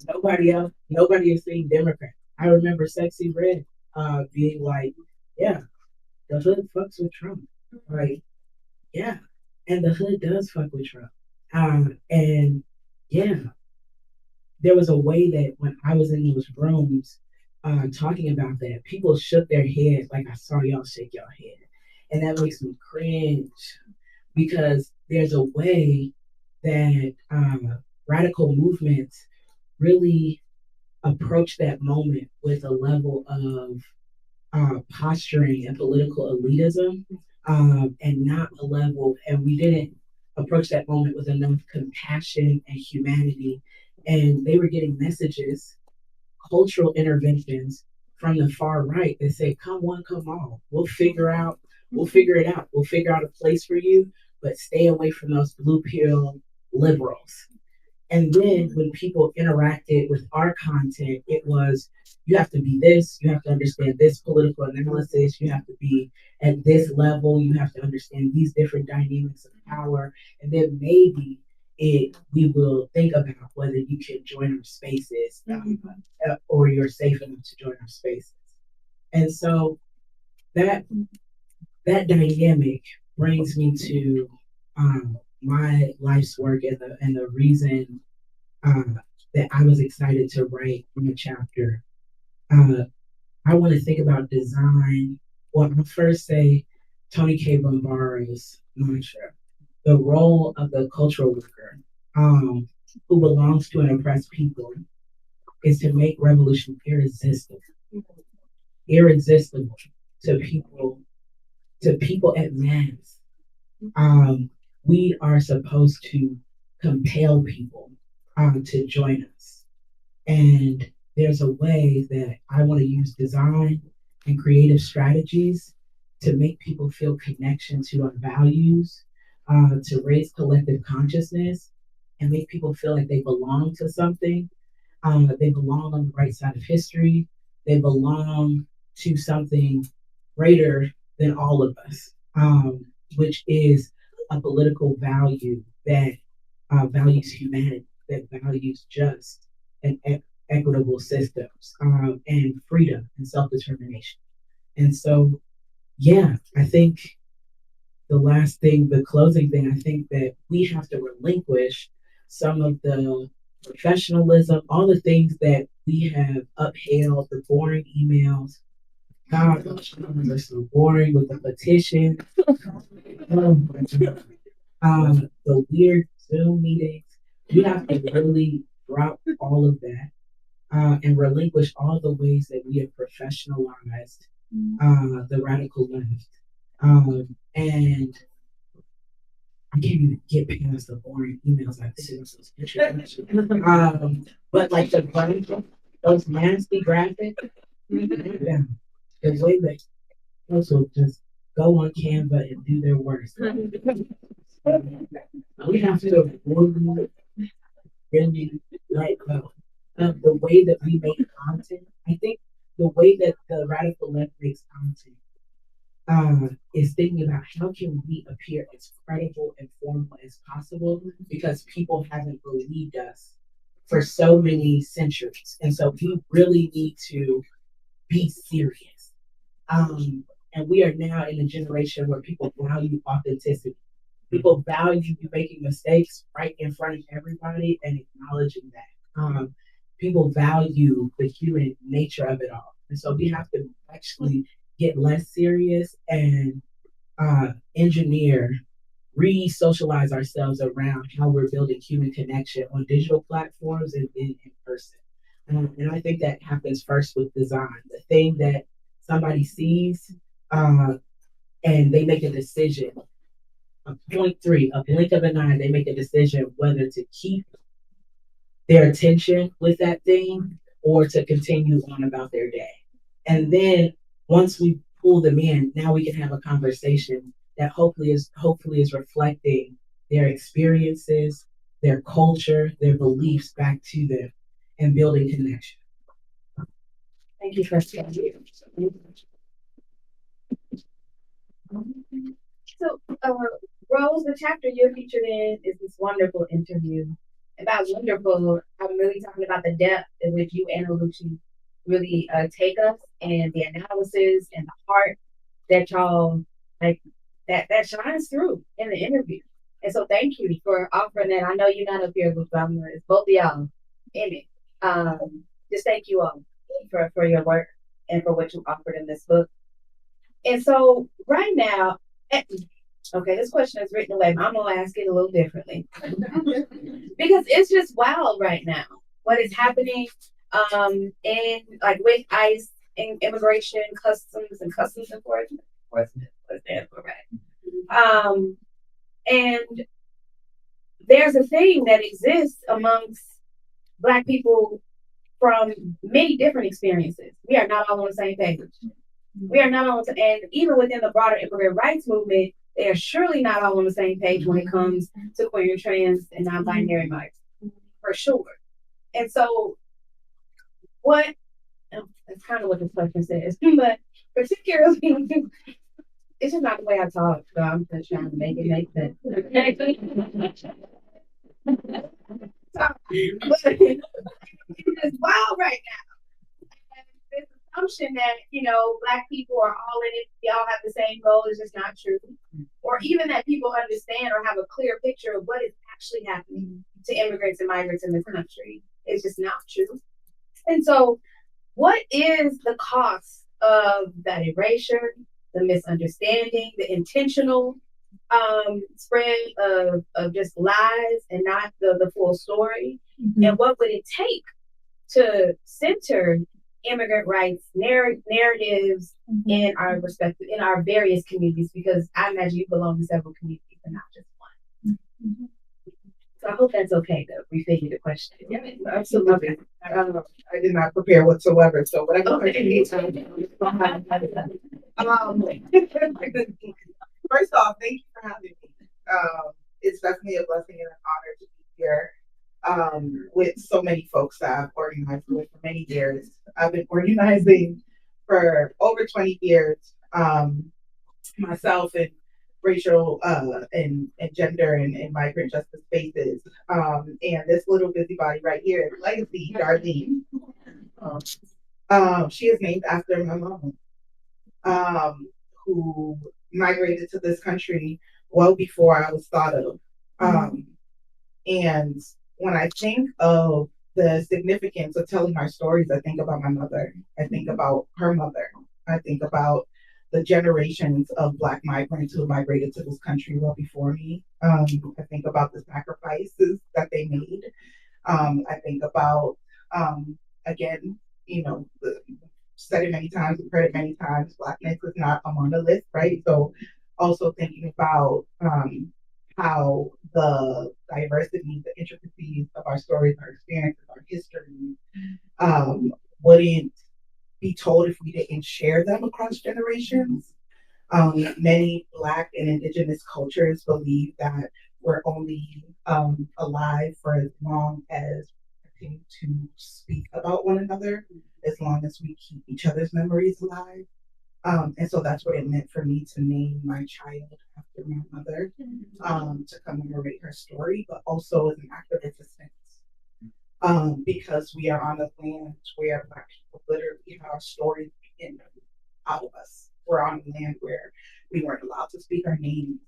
Nobody is saying Democrat. I remember Sexy Red being like, yeah, the hood fucks with Trump. Like, yeah, and the hood does fuck with Trump. And yeah, there was a way that when I was in those rooms talking about that, people shook their heads like I saw y'all shake your head. And that makes me cringe because there's a way that radical movements really approach that moment with a level of posturing and political elitism and not a level, and we didn't approach that moment with enough compassion and humanity. And they were getting messages, cultural interventions from the far right that say, come one, come all. We'll figure it out. We'll figure out a place for you, but stay away from those blue pill liberals. And then when people interacted with our content, it was, you have to be this, you have to understand this political analysis, you have to be at this level, you have to understand these different dynamics of power. And then maybe we will think about whether you can join our spaces, or you're safe enough to join our spaces. And so that dynamic brings me to my life's work and the reason that I was excited to write in the chapter. I want to think about design. Well, I'll first say Tony K. Bombaro's mantra, the role of the cultural worker who belongs to an oppressed people is to make revolution irresistible to people at mass. We are supposed to compel people to join us. And there's a way that I want to use design and creative strategies to make people feel connection to our values, to raise collective consciousness, and make people feel like they belong to something. They belong on the right side of history. They belong to something greater than all of us, which is a political value that values humanity, that values just and equitable systems, and freedom and self-determination. And so, yeah, I think the closing thing, I think that we have to relinquish some of the professionalism, all the things that we have upheld, the boring emails. God, they're so boring with the petition. The weird Zoom meetings. We have to really drop all of that and relinquish all the ways that we have professionalized the radical left. And I can't even get past the boring emails I send those but like those nasty graphics, yeah, the way that those will just go on Canva and do their worst. We have to really let go of the way that we make content. I think the way that the radical left makes content is thinking about how can we appear as credible and formal as possible, because people haven't believed us for so many centuries. And so we really need to be serious. And we are now in a generation where people value authenticity. People value you making mistakes right in front of everybody and acknowledging that. People value the human nature of it all. And so we have to actually get less serious and re-socialize ourselves around how we're building human connection on digital platforms and in person. And I think that happens first with design. The thing that somebody sees and they make a decision, a blink of an eye, they make a decision whether to keep their attention with that thing or to continue on about their day. And then once we pull them in, now we can have a conversation that hopefully is reflecting their experiences, their culture, their beliefs back to them and building connection. Thank you for sharing. So, Rose, the chapter you're featured in is this wonderful interview. About wonderful, I'm really talking about the depth in which you and Lucy really take us, and the analysis and the heart that y'all like that shines through in the interview. And so thank you for offering that. I know you're not up here with it's both of y'all in it. Just thank you all for your work and for what you offered in this book. And so right now, okay, this question is written away, but I'm gonna ask it a little differently. Because it's just wild right now. What is happening in like with ICE and immigration, customs enforcement. wasn't right. And there's a thing that exists amongst Black people from many different experiences. We are not all on the same page. We are not all, and even within the broader immigrant rights movement, they are surely not all on the same page when it comes to queer and trans and non-binary rights, for sure. And so, what? That's kind of what this question says, but particularly, it's just not the way I talk. So I'm just trying to make it make sense. But it's wild right now. And this assumption that, Black people are all in it, we all have the same goal is just not true. Or even that people understand or have a clear picture of what is actually happening to immigrants and migrants in this country. It's just not true. And so, what is the cost of that erasure, the misunderstanding, the intentional spread of just lies and not the full story? Mm-hmm. And what would it take to center immigrant rights narratives mm-hmm. in our various communities? Because I imagine you belong to several communities and not just one. Mm-hmm. So I hope that's okay to refigure the question. Yeah, absolutely. I did not prepare whatsoever, so whatever. Okay. First off, thank you for having me. It's definitely a blessing and an honor to be here with so many folks that I've organized with for many years. I've been organizing for over 20 years myself and racial and gender and migrant justice spaces. And this little busybody right here is Legacy, Charlene. She is named after my mom, who migrated to this country well before I was thought of. And when I think of the significance of telling our stories, I think about my mother. I think about her mother. I think about the generations of Black migrants who migrated to this country well before me. I think about the sacrifices that they made. I think about, again, said it many times, we've heard it many times, Blackness is not a monolith, right? So also thinking about how the diversity, the intricacies of our stories, our experiences, our history wouldn't be told if we didn't share them across generations. Many Black and Indigenous cultures believe that we're only alive for as long as we continue to speak about one another, as long as we keep each other's memories alive. And so that's what it meant for me to name my child after my mother, to commemorate her story, but also as an act of resistance. Because we are on a land where Black people literally have our stories begin out of us. We're on a land where we weren't allowed to speak our names.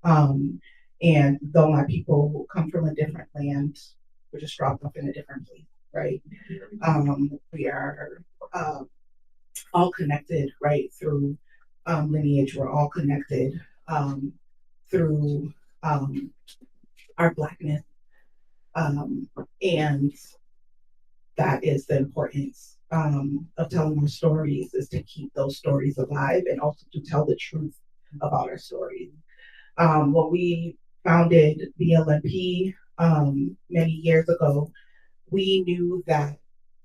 And though my people come from a different land, we're just dropped off in a different place, right? We are all connected, right, through lineage. We're all connected through our Blackness. And that is the importance of telling our stories, is to keep those stories alive and also to tell the truth about our stories. When we founded the LNP many years ago, we knew that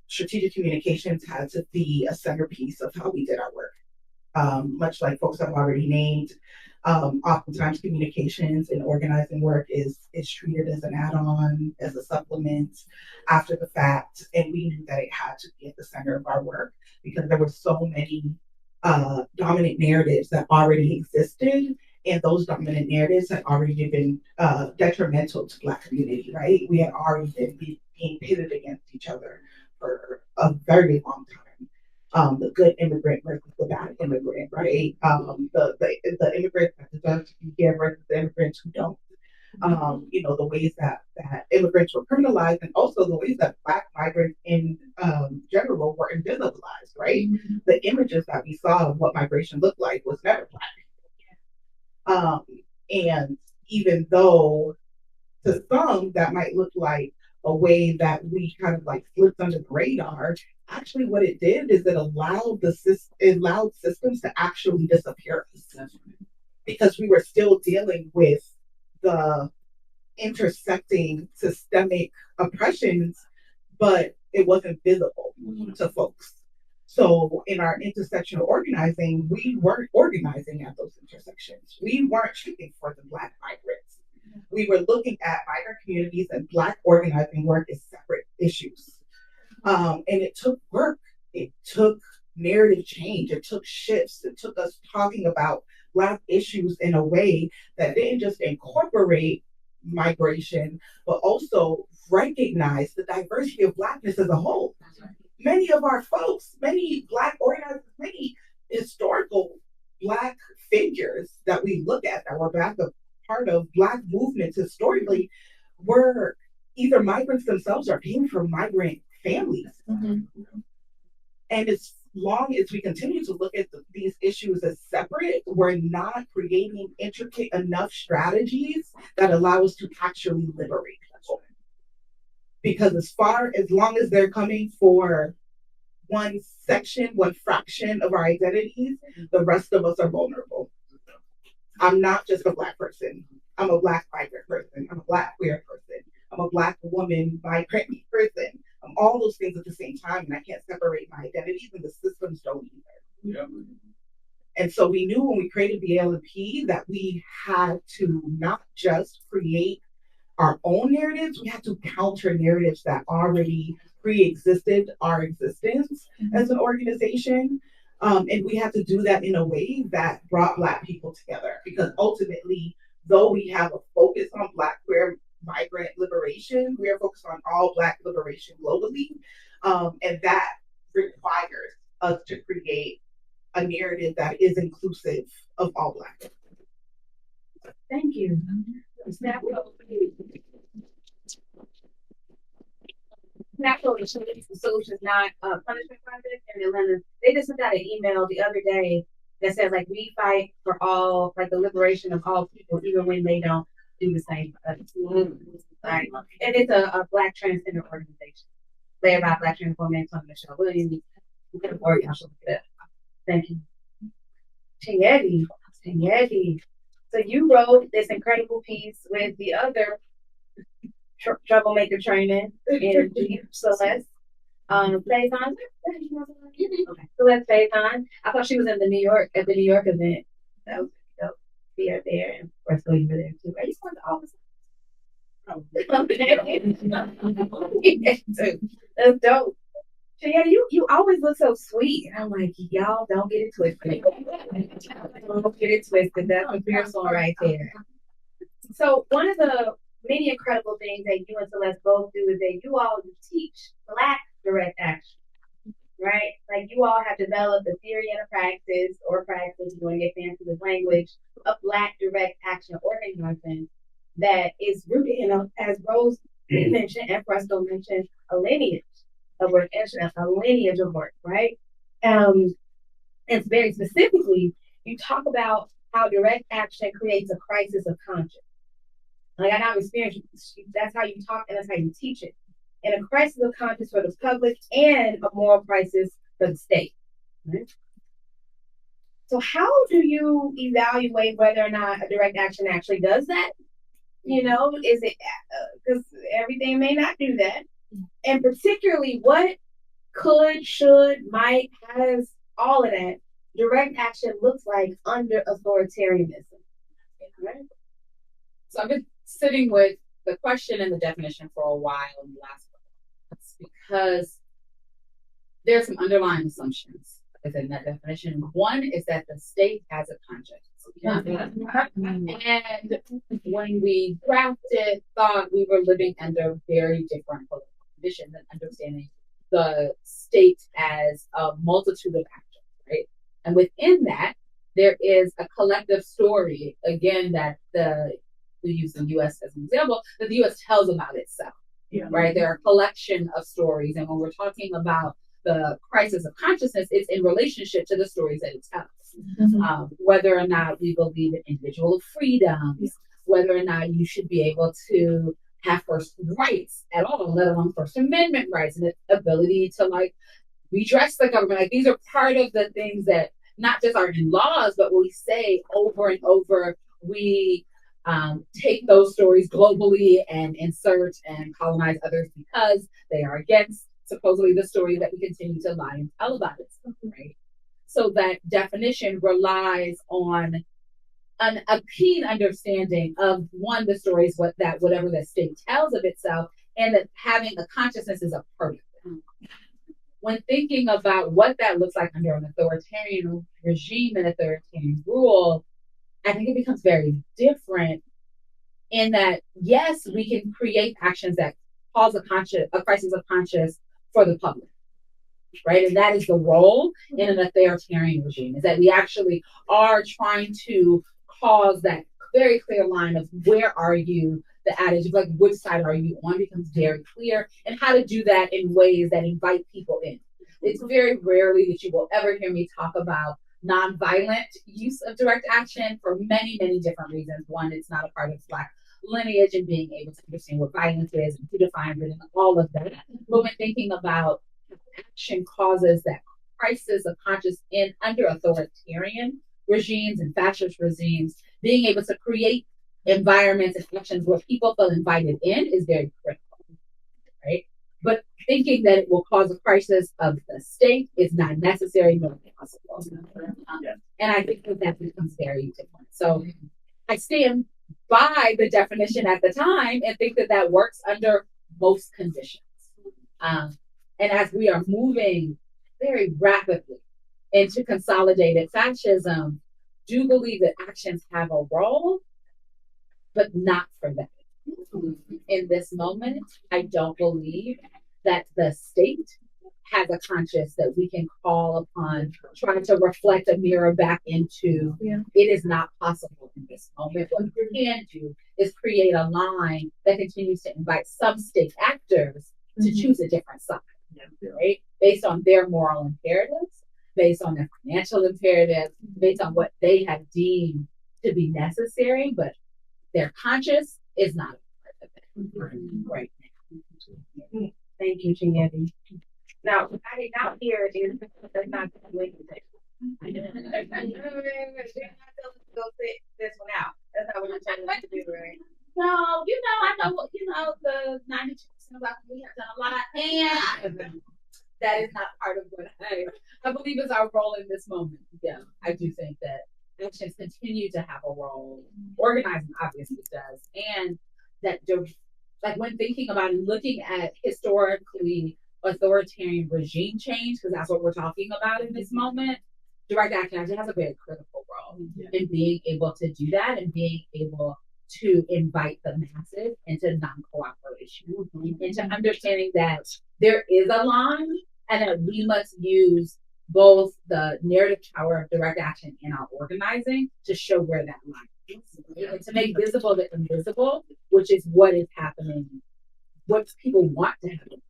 strategic communications had to be a centerpiece of how we did our work. Much like folks have already named, oftentimes communications and organizing work is treated as an add-on, as a supplement after the fact. And we knew that it had to be at the center of our work because there were so many dominant narratives that already existed. And those dominant narratives had already been detrimental to Black community, right? We had already been being pitted against each other for a very long time. The good immigrant versus the bad immigrant, right? The immigrants that deserve to be here versus the immigrants who don't. The ways that immigrants were criminalized, and also the ways that Black migrants in general were invisibilized, right? Mm-hmm. The images that we saw of what migration looked like was never Black. And even though to some that might look like a way that we kind of like slipped under the radar, actually what it did is it allowed systems to actually disappear us. because we were still dealing with the intersecting systemic oppressions, but it wasn't visible to folks. So in our intersectional organizing, we weren't organizing at those intersections. We weren't shooting for the Black migrants. We were looking at migrant communities and Black organizing work as separate issues. And it took work. It took narrative change. It took shifts. It took us talking about Black issues in a way that didn't just incorporate migration, but also recognize the diversity of Blackness as a whole. Many of our folks, many Black organizers, many historical Black figures that we look at that were back a part of Black movements historically were either migrants themselves or came from migrant families. And as long as we continue to look at these issues as separate, we're not creating intricate enough strategies that allow us to actually liberate people. Because as long as they're coming for one section, one fraction of our identities, the rest of us are vulnerable. I'm not just a Black person. I'm a Black migrant person. I'm a Black queer person. I'm a Black woman, migrant person. I'm all those things at the same time, and I can't separate my identities, and the systems don't either. Yeah. And so we knew when we created the LMP that we had to not just create our own narratives, we had to counter narratives that already pre-existed our existence as an organization. And we had to do that in a way that brought Black people together, because ultimately, though we have a focus on Black queer migrant liberation, we are focused on all Black liberation globally. And that requires us to create a narrative that is inclusive of all Black. Thank you. Natural Solutions, not Punishment Project in Atlanta. They just sent out an email the other day that says, like, we fight for all, like, the liberation of all people, even when they don't do the same. Right. And it's a Black transgender organization led by Black trans woman, Michelle Williams. Or y'all should look it up. Thank you. Chinyedi. So you wrote this incredible piece with the other troublemaker training in Celeste. Faison. Okay. Celeste Faison. I thought she was in the New York event. That was dope. See her there, and of course, you were there too. Are you going to all this? Oh. That's dope. So yeah, you always look so sweet, and I'm like, y'all don't get it twisted. Don't get it twisted. That's a fierce one right there. So one of the many incredible things that you and Celeste both do is that you all teach Black direct action, right? Like, you all have developed a theory and a practice, you want to get fancy with language, of Black direct action organizing that is rooted in, as Rose mentioned and Presto mentioned, a lineage of work, a lineage of work, right? And very specifically, you talk about how direct action creates a crisis of conscience. Like, I know experience, that's how you talk and that's how you teach it. And a crisis of conscience for the public and a moral crisis for the state. Right? So how do you evaluate whether or not a direct action actually does that? You know, is it, because everything may not do that. And particularly, what could, should, might, has, all of that direct action looks like under authoritarianism. Right? So I've been sitting with the question and the definition for a while in the last book, because there's some underlying assumptions within that definition. One is that the state has a conscience. And when we drafted, thought we were living under very different political conditions and understanding the state as a multitude of actors, right? And within that, there is a collective story, again, that we use the U.S. as an example, that the U.S. tells about itself, right? There are a collection of stories. And when we're talking about the crisis of consciousness, it's in relationship to the stories that it tells. Whether or not we believe in individual freedoms, whether or not you should be able to have first rights at all, let alone First Amendment rights and the ability to, like, redress the government. Like, these are part of the things that not just are in laws, but we say over and over, we take those stories globally and insert and colonize others because they are against supposedly the story that we continue to lie and tell about it, right? So that definition relies on a keen understanding of one, the stories whatever the state tells of itself, and that having a consciousness is a part of it. When thinking about what that looks like under an authoritarian regime and authoritarian rule, I think it becomes very different in that, yes, we can create actions that cause a crisis of conscience for the public, right? And that is the role in an authoritarian regime, is that we actually are trying to cause that very clear line of where are you, the adage of like, which side are you on becomes very clear, and how to do that in ways that invite people in. It's very rarely that you will ever hear me talk about nonviolent use of direct action for many, many different reasons. One, it's not a part of Black lineage and being able to understand what violence is and who defines it and all of that. But when thinking about action causes that crisis of conscience in under authoritarian regimes and fascist regimes, being able to create environments and actions where people feel invited in is very critical, right? But thinking that it will cause a crisis of the state is not necessary nor possible. And I think that becomes very different. So I stand by the definition at the time and think that works under most conditions. And as we are moving very rapidly into consolidated fascism, do believe that actions have a role, but not for them. In this moment, I don't believe that the state has a conscience that we can call upon, trying to reflect a mirror back into. It is not possible in this moment. What we can do is create a line that continues to invite some state actors to choose a different side, right? Based on their moral imperatives, based on their financial imperatives, based on what they have deemed to be necessary, but their conscience is not a part of it right now. Thank you, Chinyere. Now, I did not hear it. That's not what you said. You're not telling us to go sit this one out. That's not what you're telling us to do, right? No, I know what, the 92% of us, we have done a lot, and that is not part of what I believe is our role in this moment. Yeah, I do think that actions continue to have a role. Organizing obviously does, and that like when thinking about and looking at historically authoritarian regime change, because that's what we're talking about in this moment, direct action actually has a very critical role in being able to do that and being able to invite the masses into non-cooperation, into understanding that there is a line and that we must use both the narrative power of direct action in our organizing to show where that line is, and to make visible the invisible, which is what is happening, what people want to happen,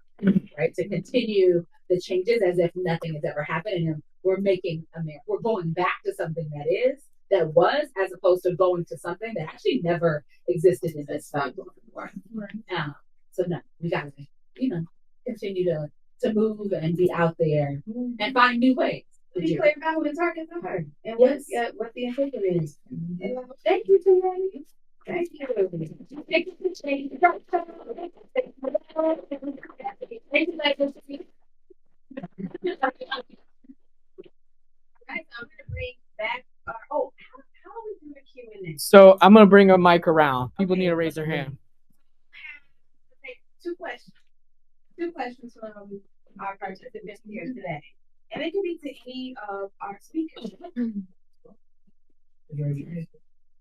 right? To continue the changes as if nothing has ever happened, and we're going back to something that was, as opposed to going to something that actually never existed in this time before. So no, we gotta, continue to move and be out there and find new ways. Be clear about who the targets are and what the intention is. Thank you, Tiffany. Thank you. Thank you, ladies. Right, so I'm gonna bring back our how are we doing Q&A? So I'm gonna bring a mic around. People need to raise their hand. Two questions from our participants here today. And it can be to any of our speakers.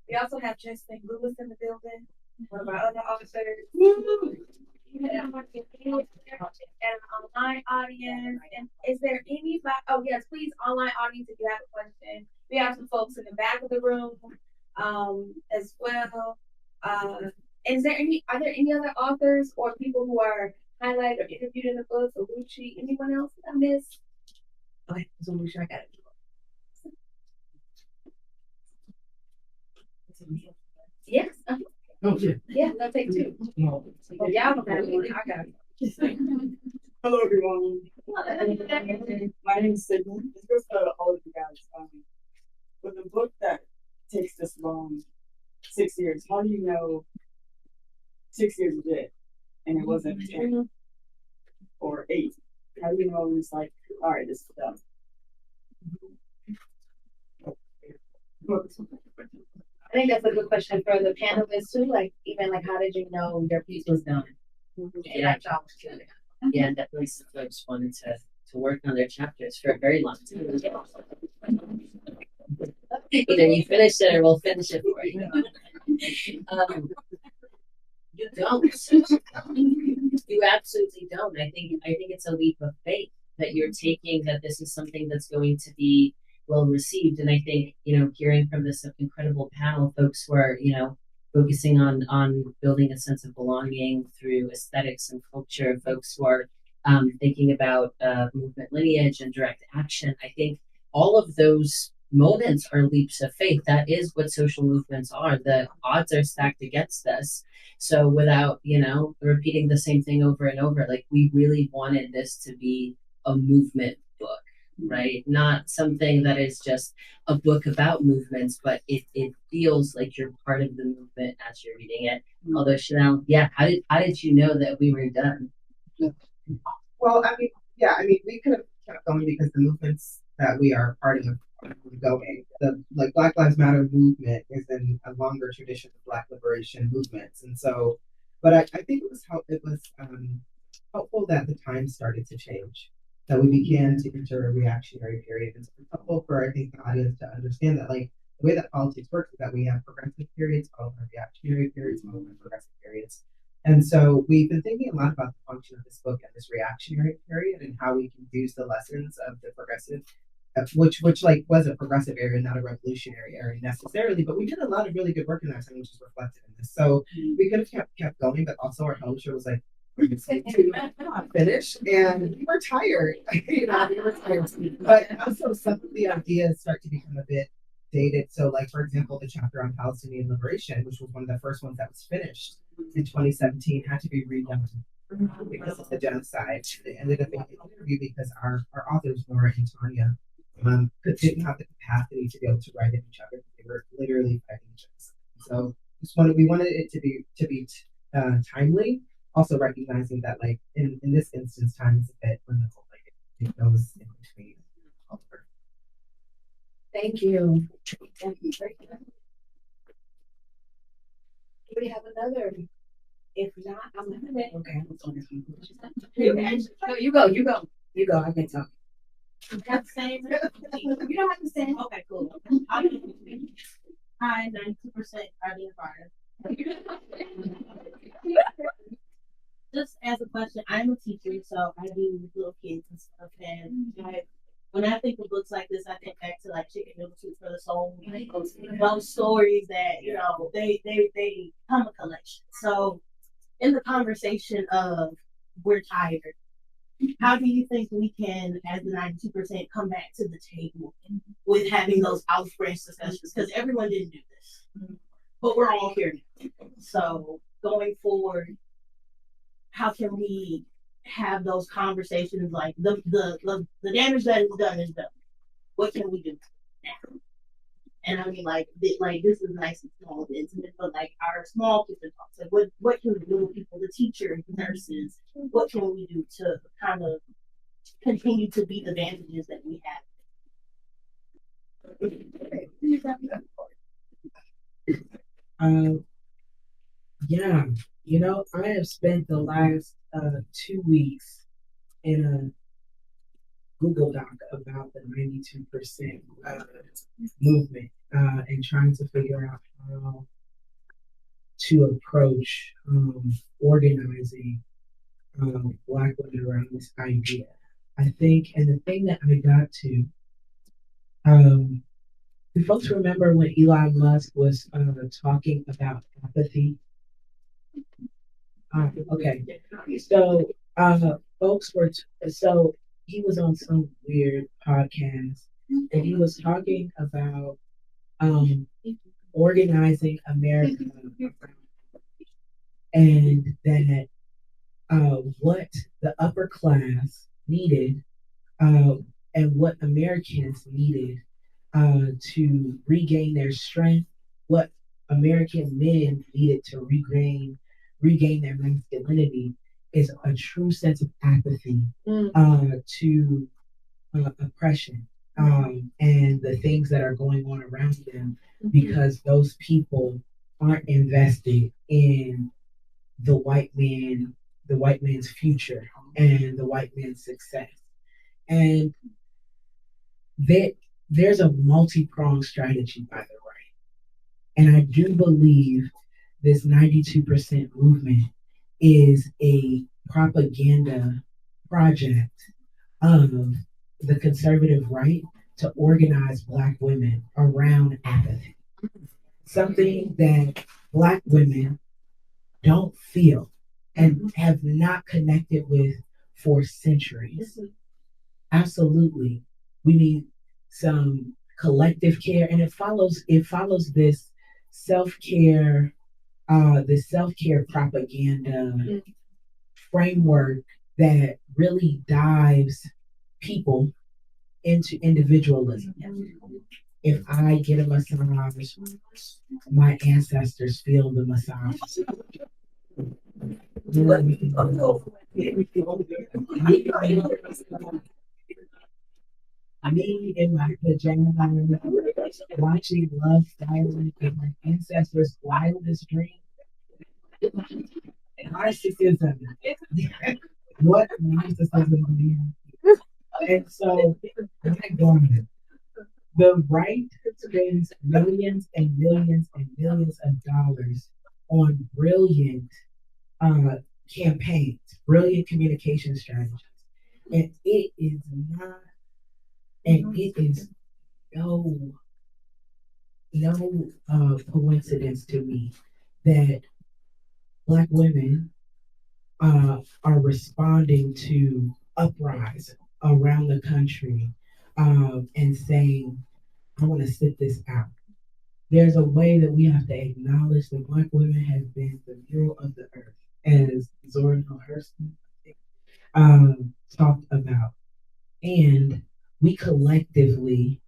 We also have Justin Lewis in the building, one of our other officers. And an online audience. And is there anybody? Oh, yes, please, online audience, if you have a question. We have some folks in the back of the room as well. Are there any other authors or people who are highlighted or interviewed in the book? Or Ruchi, anyone else that I missed? Okay, so make sure I got it. Yes. Oh, yeah. Yeah, let's take two. No. Oh, y'all don't got it. I got it. Hello, everyone. My name is Sydney. This goes to all of you guys. With a book that takes this long, 6 years, how do you know 6 years is it and it wasn't 10 or 8? How do you know it's like, all right, this is done? I think that's a good question for the panelists too. Like, even like, how did you know your piece was done? Yeah. Yeah, definitely some folks wanted to work on their chapters for a very long time. Either you finish it or we'll finish it for you. You don't. You absolutely don't. I think it's a leap of faith that you're taking, that this is something that's going to be well received. And I think, hearing from this incredible panel, folks who are, focusing on building a sense of belonging through aesthetics and culture, folks who are thinking about movement lineage and direct action. I think all of those moments are leaps of faith. That is what social movements are. The odds are stacked against us. So without, repeating the same thing over and over, like, we really wanted this to be a movement book, right? Not something that is just a book about movements, but it feels like you're part of the movement as you're reading it. Although, Shanelle, how did you know that we were done? Well, we could have kept going because the movements that we are part of are going. The Black Lives Matter movement is in a longer tradition of Black liberation movements, and so, but I think it was helpful that the times started to change, that we began to enter a reactionary period. And so it's helpful for, I think, the audience to understand that, like, the way that politics works is that we have progressive periods, followed by reactionary periods, followed by progressive periods. And so we've been thinking a lot about the function of this book and this reactionary period and how we can use the lessons of the progressive, which like was a progressive area, not a revolutionary area necessarily, but we did a lot of really good work in that time, which is reflected in this. So we could have kept going, but also our publisher was like, finish, and we were tired. We were tired. But also some of the ideas start to become a bit dated. So, like, for example, the chapter on Palestinian liberation, which was one of the first ones that was finished in 2017, had to be redone because of the genocide. It ended up being an interview because our authors, Nora and Tanya, didn't have the capacity to be able to write in each other. They were literally fighting genocide. So we wanted it to be timely. Also recognizing that, like, in this instance, time is a bit limited. Like, it goes in between. Thank you. Do we have another? If not, I'm gonna make. Okay. No, you go. I can talk. You have the same. You don't have to say. Okay, cool. Hi, 92% identifier. Just as a question, I'm a teacher, so I do little kids and stuff. And when I think of books like this, I think back to like Chicken Noodle Soup for the Soul. Those stories that they come a collection. So in the conversation of we're tired, how do you think we can, as the 92%, come back to the table with having those out-branch discussions? Because everyone didn't do this, but we're all here now. So going forward, how can we have those conversations? Like the damage that is done is done. What can we do now? And I mean, like this is nice and small and intimate, but like our small kitchen talks. Like what can we do? People, the teachers, nurses. What can we do to kind of continue to be the advantages that we have? Yeah, I have spent the last 2 weeks in a Google Doc about the 92% movement and trying to figure out how to approach organizing Black women around this idea. I think, and the thing that I got to, do folks remember when Elon Musk was talking about apathy? Okay, so so he was on some weird podcast and he was talking about organizing America and that what the upper class needed, and what Americans needed to regain their strength, what American men needed to regain their masculinity is a true sense of apathy to oppression and the things that are going on around them because those people aren't invested in the white man's future and the white man's success. And that there's a multi-pronged strategy by the right. And I do believe this 92% movement is a propaganda project of the conservative right to organize Black women around apathy. Something that Black women don't feel and have not connected with for centuries. Absolutely. We need some collective care and it follows self-care this self-care propaganda framework that really dives people into individualism. If I get a massage, my ancestors feel the massage. Me in my pajamas, watching Love Island in my ancestors' wildest dreams. Narcissism. What narcissism do we have? And so, my God, the right spends millions and millions and millions of dollars on brilliant campaigns, brilliant communication strategies. And it is not, and it is no coincidence to me that Black women are responding to uprise around the country and saying, I want to sit this out. There's a way that we have to acknowledge that Black women have been the mule of the earth, as Zora Neale Hurston talked about. And we collectively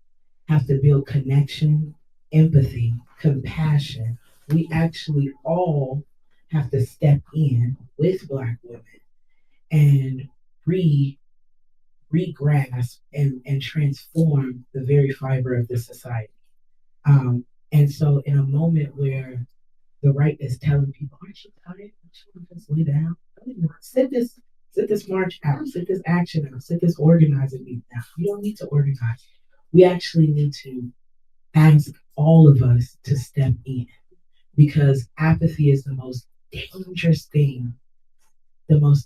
have to build connection, empathy, compassion. We actually all have to step in with Black women and re-grasp and transform the very fiber of this society. And so in a moment where the right is telling people, aren't you tired? Don't you want to just lay down? Sit this march out, sit this action out, sit this organizing meeting out. We don't need to organize. We actually need to ask all of us to step in because apathy is the most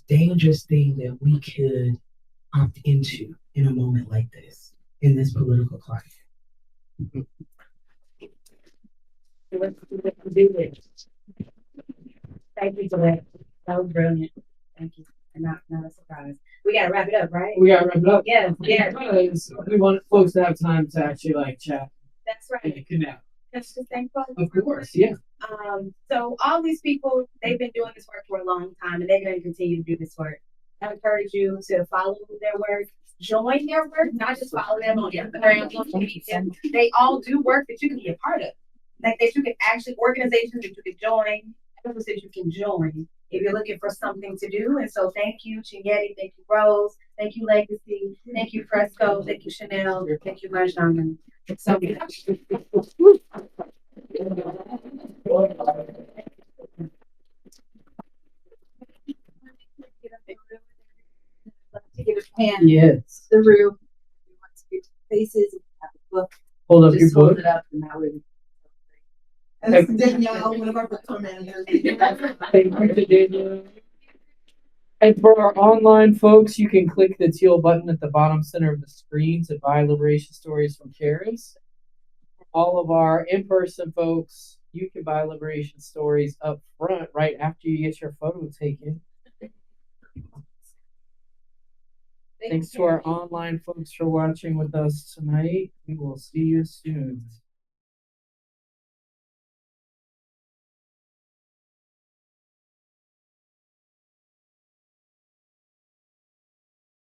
dangerous thing that we could opt into in a moment like this, in this political climate. Thank you for that. That was brilliant. Thank you. And not a surprise. We gotta wrap it up, right? We gotta wrap it up. Yeah, yeah. Because we want folks to have time to actually like chat That's right. and connect. That's just thankful. Of course, yeah. So all these people, they've been doing this work for a long time and they're gonna continue to do this work. I encourage you to follow their work, join their work, not just follow them on Instagram, social media. They all do work that you can be a part of. Like that you can actually organizations that you can join, that you can join if you're looking for something to do. And so thank you, Chinyeti, thank you, Rose, thank you, Legacy, thank you, Fresco, thank you, Shanelle, thank you, Marzena. So Yes. the room. Faces, have a book. Hold up Just your hold book. it up and that way. And this is Danielle, one of our bookstore managers. Thank you to Daniel. And for our online folks, you can click the teal button at the bottom center of the screen to buy Liberation Stories from Charis. All of our in-person folks, you can buy Liberation Stories up front right after you get your photo taken. Thanks to our online folks for watching with us tonight. We will see you soon.